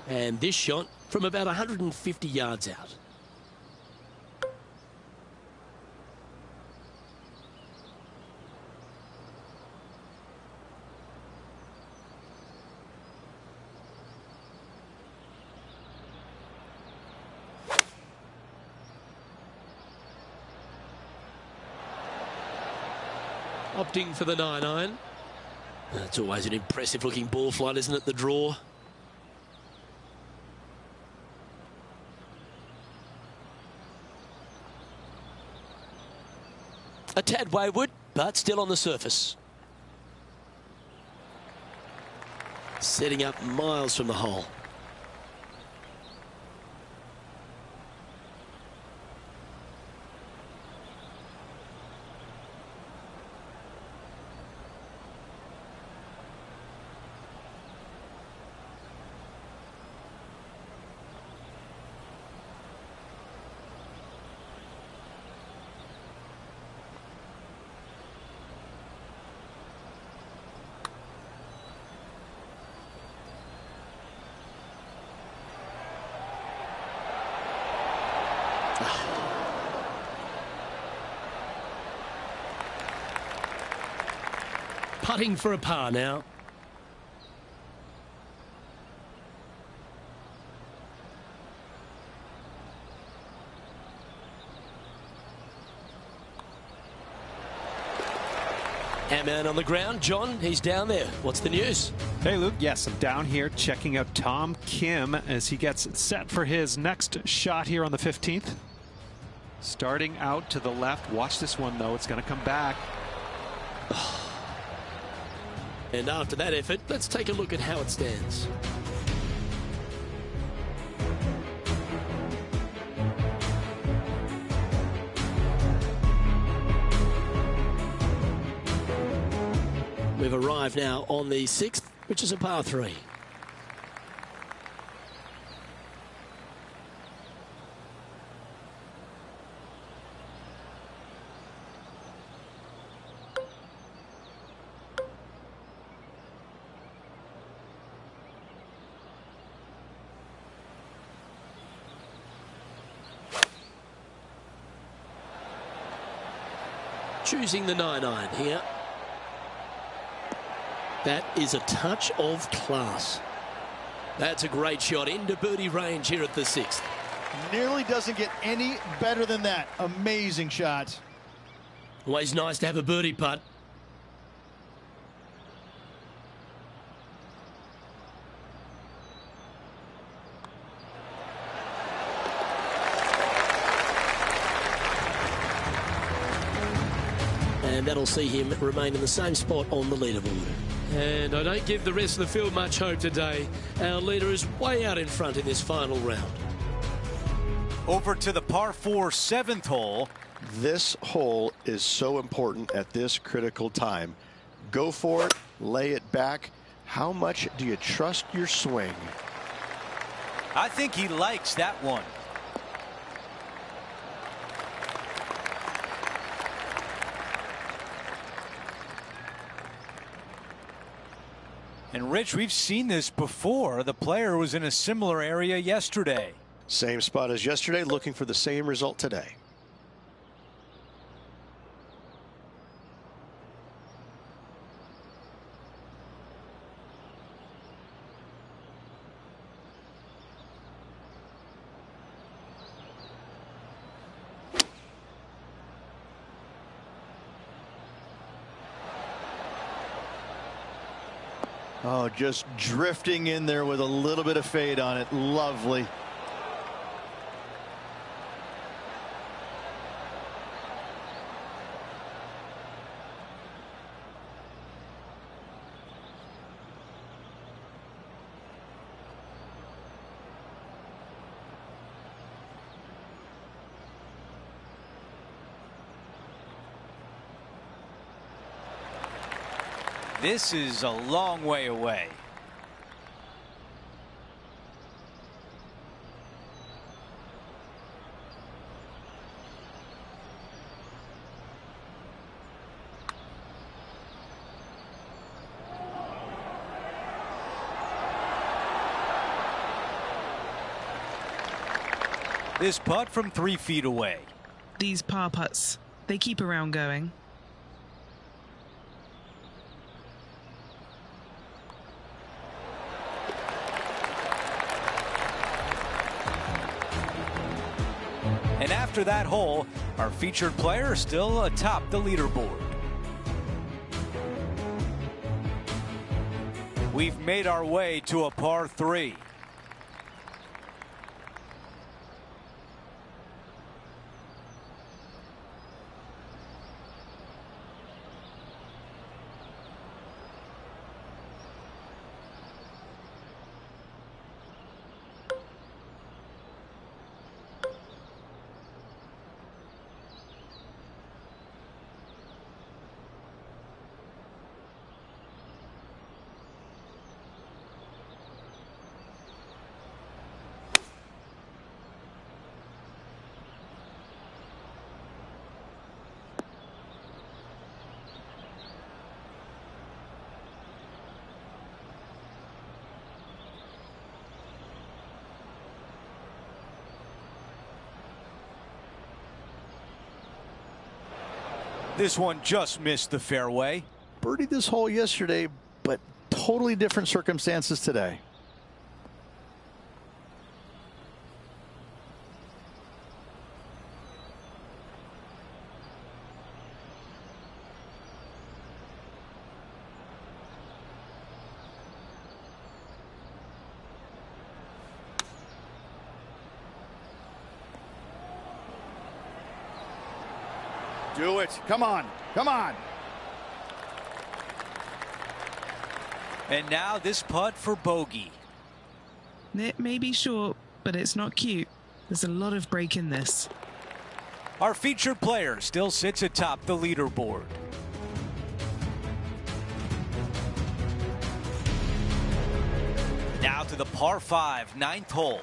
And this shot from about 150 yards out. Opting for the 9-iron. That's always an impressive looking ball flight, isn't it, the draw? A tad wayward, but still on the surface. Setting up miles from the hole. putting for a par now. Hamman on the ground. John, he's down there. What's the news? Hey, Luke. Yes, I'm down here checking out Tom Kim as he gets set for his next shot here on the 15th. Starting out to the left. Watch this one, though. It's going to come back. And after that effort, let's take a look at how it stands. We've arrived now on the 6th, which is a par 3. Choosing the 9-iron here. That is a touch of class. That's a great shot into birdie range here at the 6th. Nearly doesn't get any better than that. Amazing shot. Always nice to have a birdie putt. And that'll see him remain in the same spot on the leaderboard. And I don't give the rest of the field much hope today. Our leader is way out in front in this final round. Over to the par 4 7th hole. This hole is so important at this critical time. Go for it, lay it back. How much do you trust your swing? I think he likes that one. And Rich, we've seen this before. The player was in a similar area yesterday. Same spot as yesterday, looking for the same result today. Oh, just drifting in there with a little bit of fade on it. Lovely. This is a long way away. This putt from 3 feet away. These par putts, they keep a round going. And after that hole, our featured player is still atop the leaderboard. We've made our way to a par 3. This one just missed the fairway. birdied this hole yesterday, but totally different circumstances today. Do it. Come on. Come on. And now this putt for bogey. It may be short, but it's not cute. There's a lot of break in this. Our featured player still sits atop the leaderboard. Now to the par 5, 9th hole.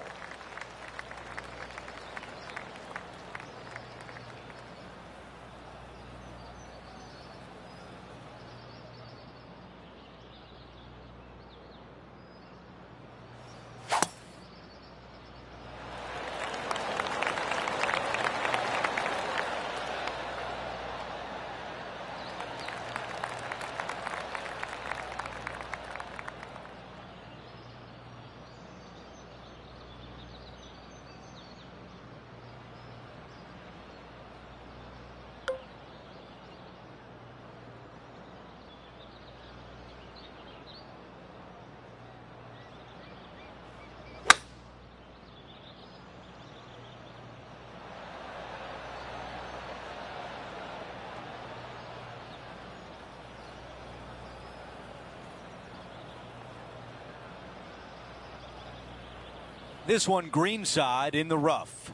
This one greenside in the rough.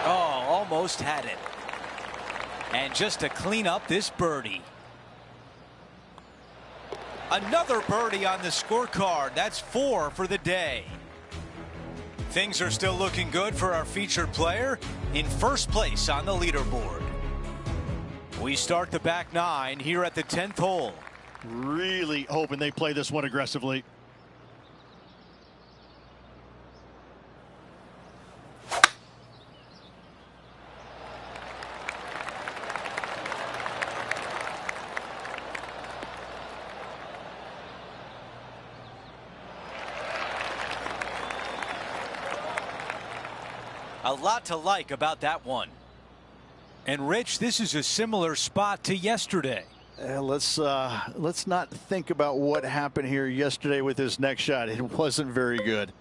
Oh, almost had it. And just to clean up this birdie. Another birdie on the scorecard. That's 4 for the day. Things are still looking good for our featured player in first place on the leaderboard. We start the back 9 here at the 10th hole. Really hoping they play this one aggressively. A lot to like about that one. And Rich, this is a similar spot to yesterday. Let's not think about what happened here yesterday with his next shot. It wasn't very good.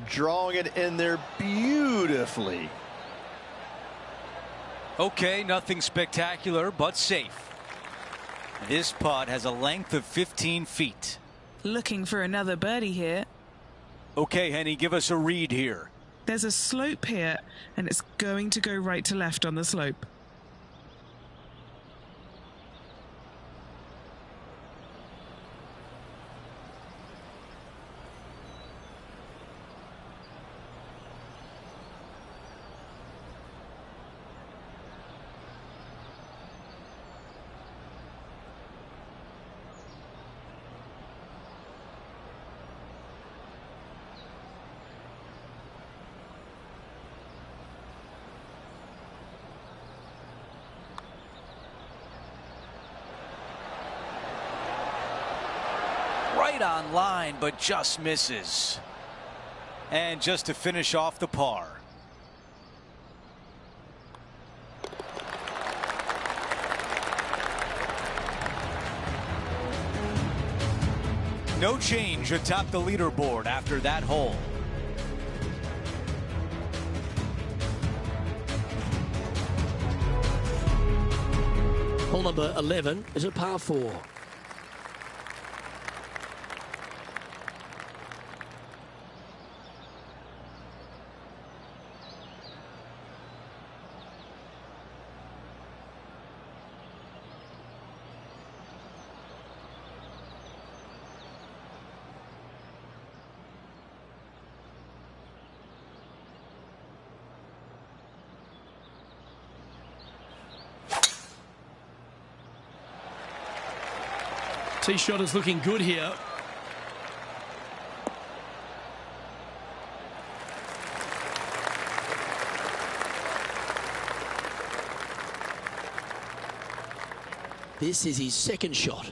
Drawing it in there beautifully. Okay, nothing spectacular, but safe. This putt has a length of 15 feet. Looking for another birdie here. Okay, Henny, give us a read here. There's a slope here, and it's going to go right to left on the slope. Right on line, but just misses. And just to finish off the par. No change atop the leaderboard after that hole. Hole number 11 is a par 4. Tee shot is looking good here. This is his second shot.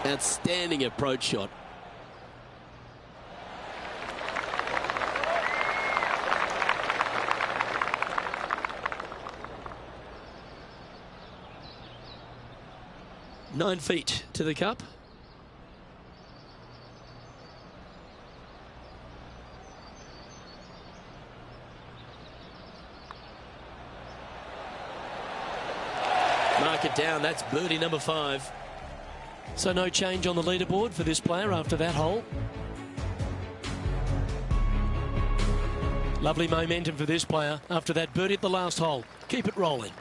Outstanding approach shot. Nine feet to the cup. Mark it down. That's birdie number 5. So no change on the leaderboard for this player after that hole. Lovely momentum for this player after that birdie at the last hole. Keep it rolling.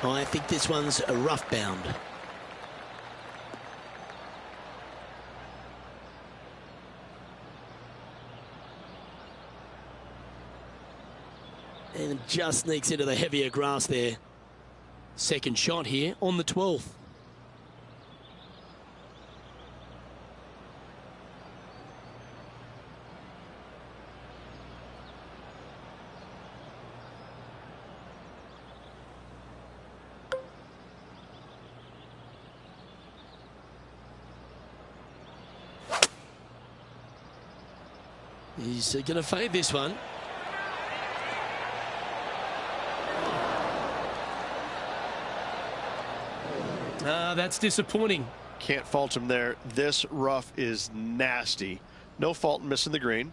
I think this one's a rough bound. And just sneaks into the heavier grass there. Second shot here on the 12th. He's going to fade this one. That's disappointing. Can't fault him there. This rough is nasty. No fault in missing the green.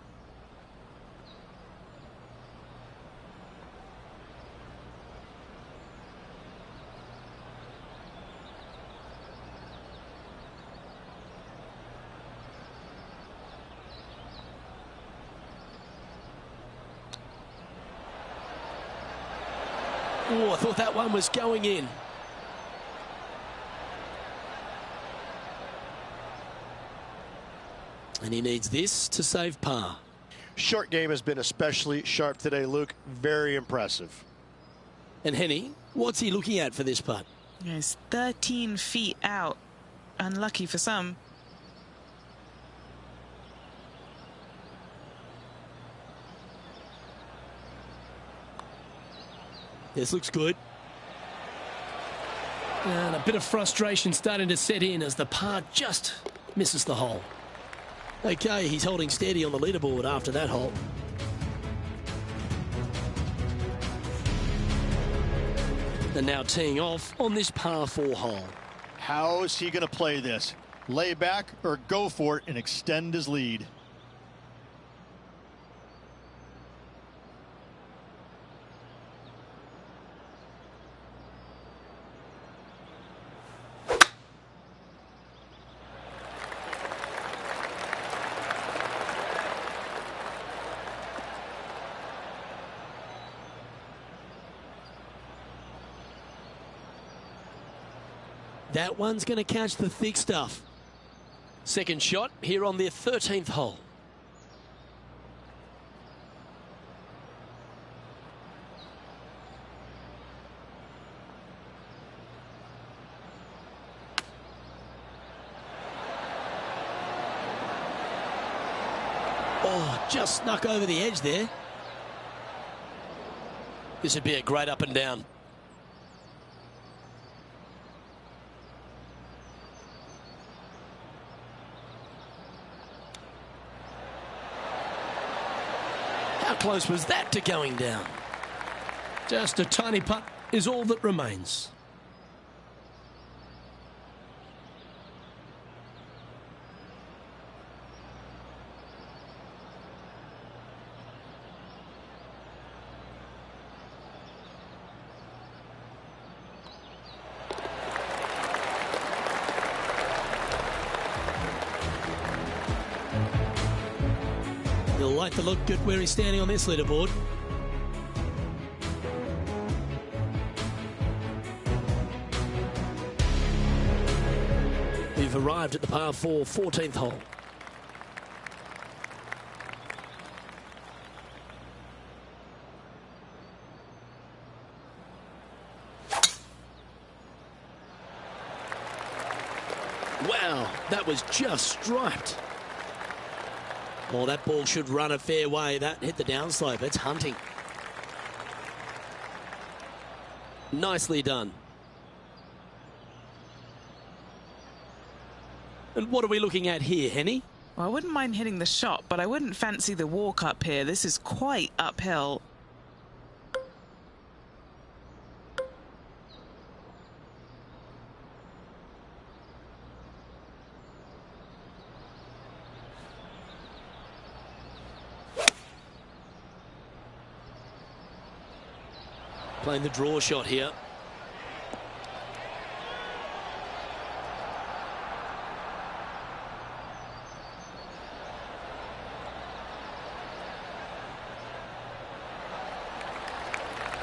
Oh, I thought that one was going in. And he needs this to save par. Short game has been especially sharp today, Luke. Very impressive. And Henny, what's he looking at for this putt? It's 13 feet out. Unlucky for some. This looks good. And a bit of frustration starting to set in as the par just misses the hole. Okay, he's holding steady on the leaderboard after that hole. And now teeing off on this par 4 hole. How is he going to play this? Lay back or go for it and extend his lead? That one's going to catch the thick stuff. Second shot here on their 13th hole. Oh, just snuck over the edge there. This would be a great up and down. How close was that to going down? Just a tiny putt is all that remains. He'll like the look at where he's standing on this leaderboard. We've arrived at the par 4 14th hole. Wow, that was just striped. Well, that ball should run a fair way. That hit the downslope. It's hunting. Nicely done. And what are we looking at here, Henny? Well, I wouldn't mind hitting the shot, but I wouldn't fancy the walk up here. This is quite uphill. Playing the draw shot here.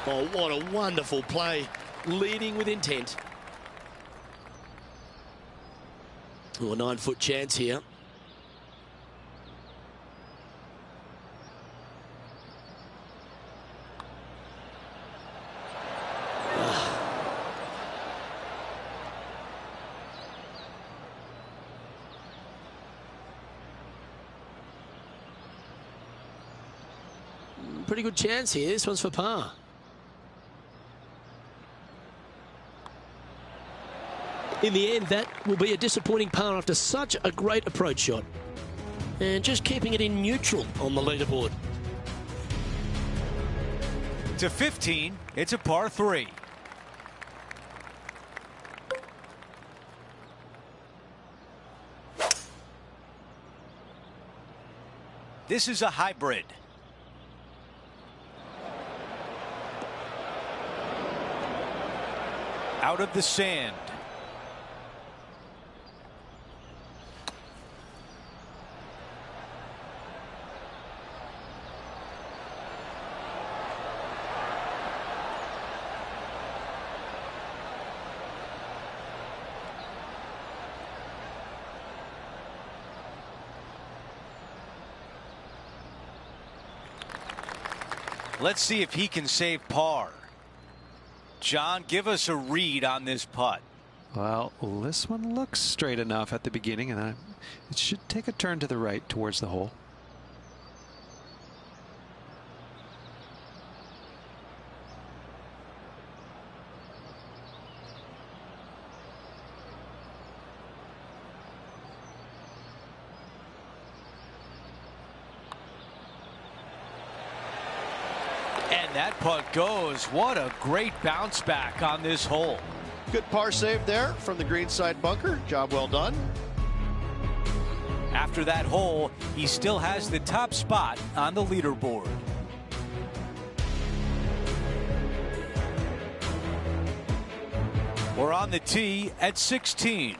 Oh, what a wonderful play. Leading with intent. Oh, a 9-foot chance here. Pretty good chance here. This one's for par. In the end, that will be a disappointing par after such a great approach shot. And just keeping it in neutral on the leaderboard. To 15, it's a par 3. This is a hybrid. Out of the sand. Let's see if he can save par. John, give us a read on this putt. Well, this one looks straight enough at the beginning, and it should take a turn to the right towards the hole. And that putt goes. What a great bounce back on this hole. Good par save there from the greenside bunker. Job well done. After that hole, he still has the top spot on the leaderboard. We're on the tee at 16.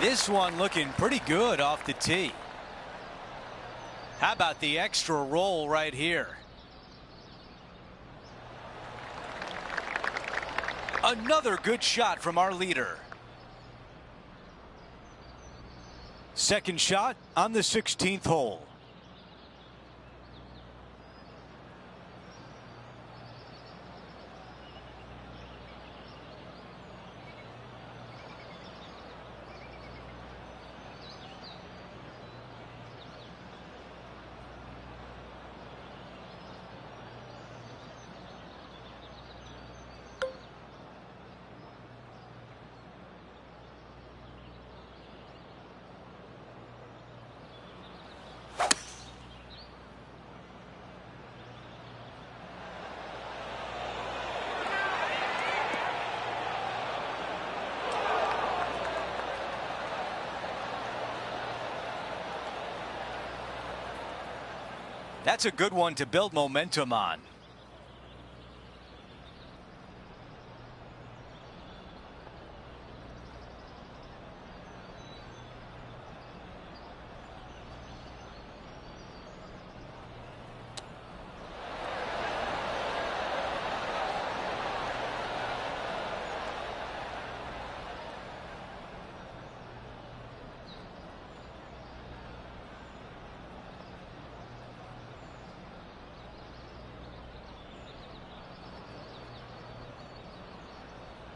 This one looking pretty good off the tee. How about the extra roll right here? Another good shot from our leader. Second shot on the 16th hole. That's a good one to build momentum on.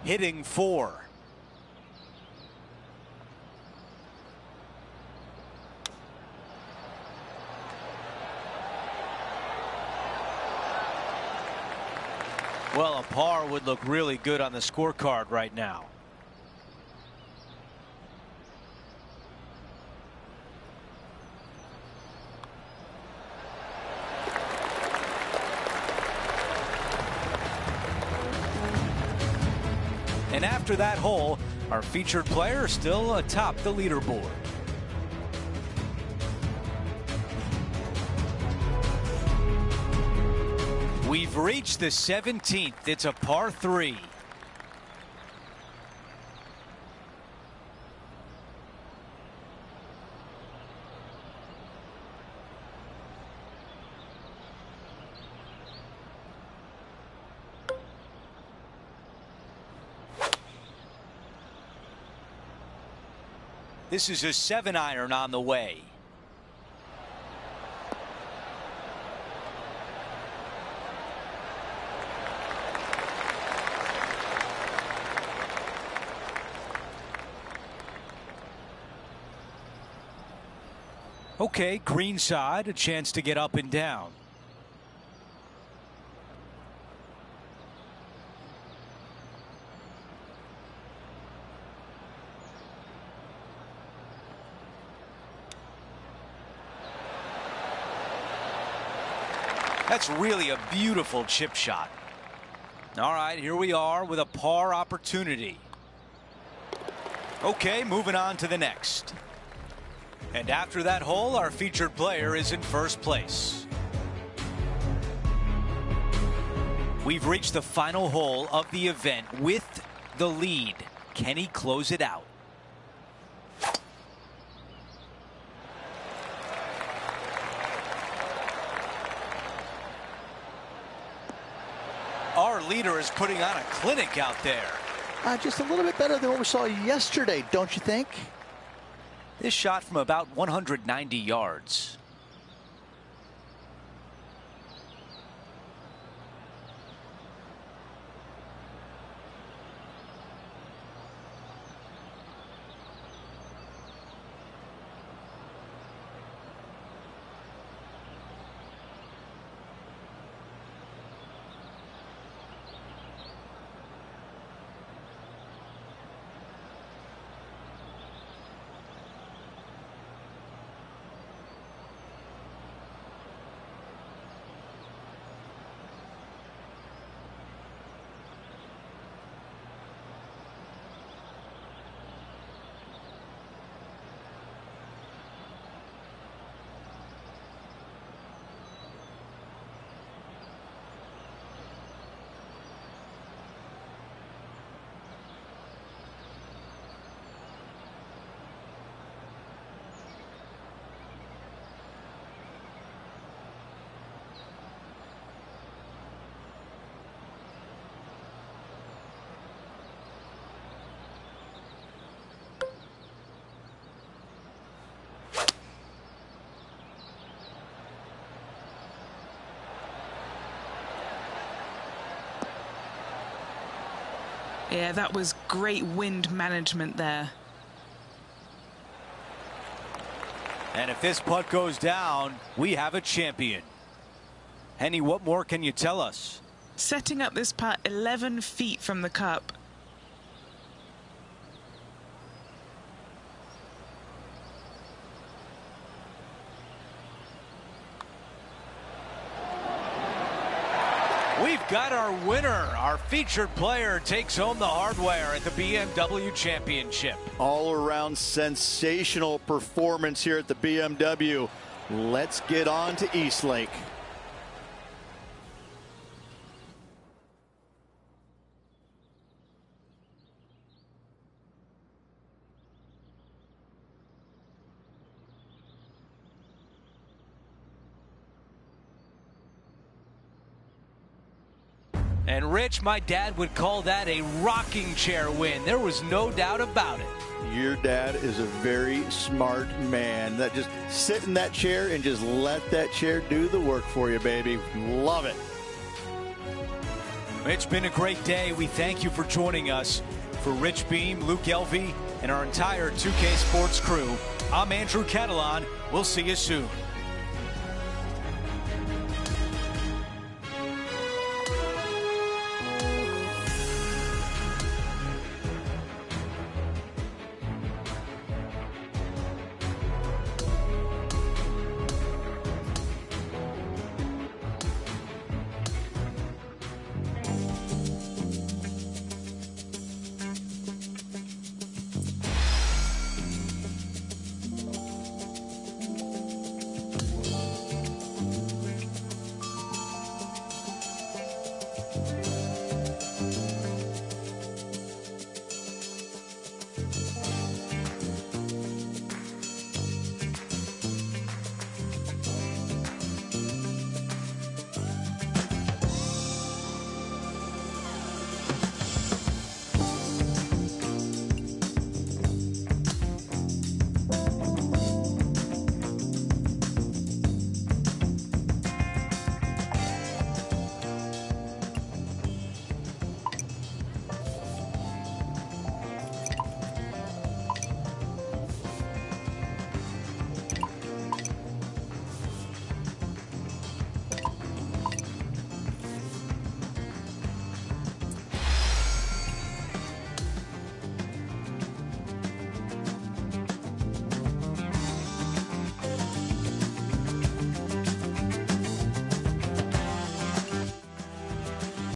Hitting 4. Well, a par would look really good on the scorecard right now. And after that hole, our featured player still atop the leaderboard. We've reached the 17th. It's a par 3. This is a 7-iron on the way. Okay, green side, a chance to get up and down. That's really a beautiful chip shot. All right, here we are with a par opportunity. Okay, moving on to the next. And after that hole, our featured player is in first place. We've reached the final hole of the event with the lead. Can he close it out? Our leader is putting on a clinic out there. Just a little bit better than what we saw yesterday, don't you think? This shot from about 190 yards. Yeah, that was great wind management there. And if this putt goes down, we have a champion. Henny, what more can you tell us? Setting up this putt 11 feet from the cup. We've got our winner. Our featured player takes home the hardware at the BMW Championship. All-around sensational performance here at the BMW. Let's get on to Eastlake. And Rich, my dad would call that a rocking chair win. There was no doubt about it. Your dad is a very smart man. That just sit in that chair and just let that chair do the work for you, baby. Love it. It's been a great day. We thank you for joining us. For Rich Beam, Luke Elvey, and our entire 2K Sports crew, I'm Andrew Catalan. We'll see you soon.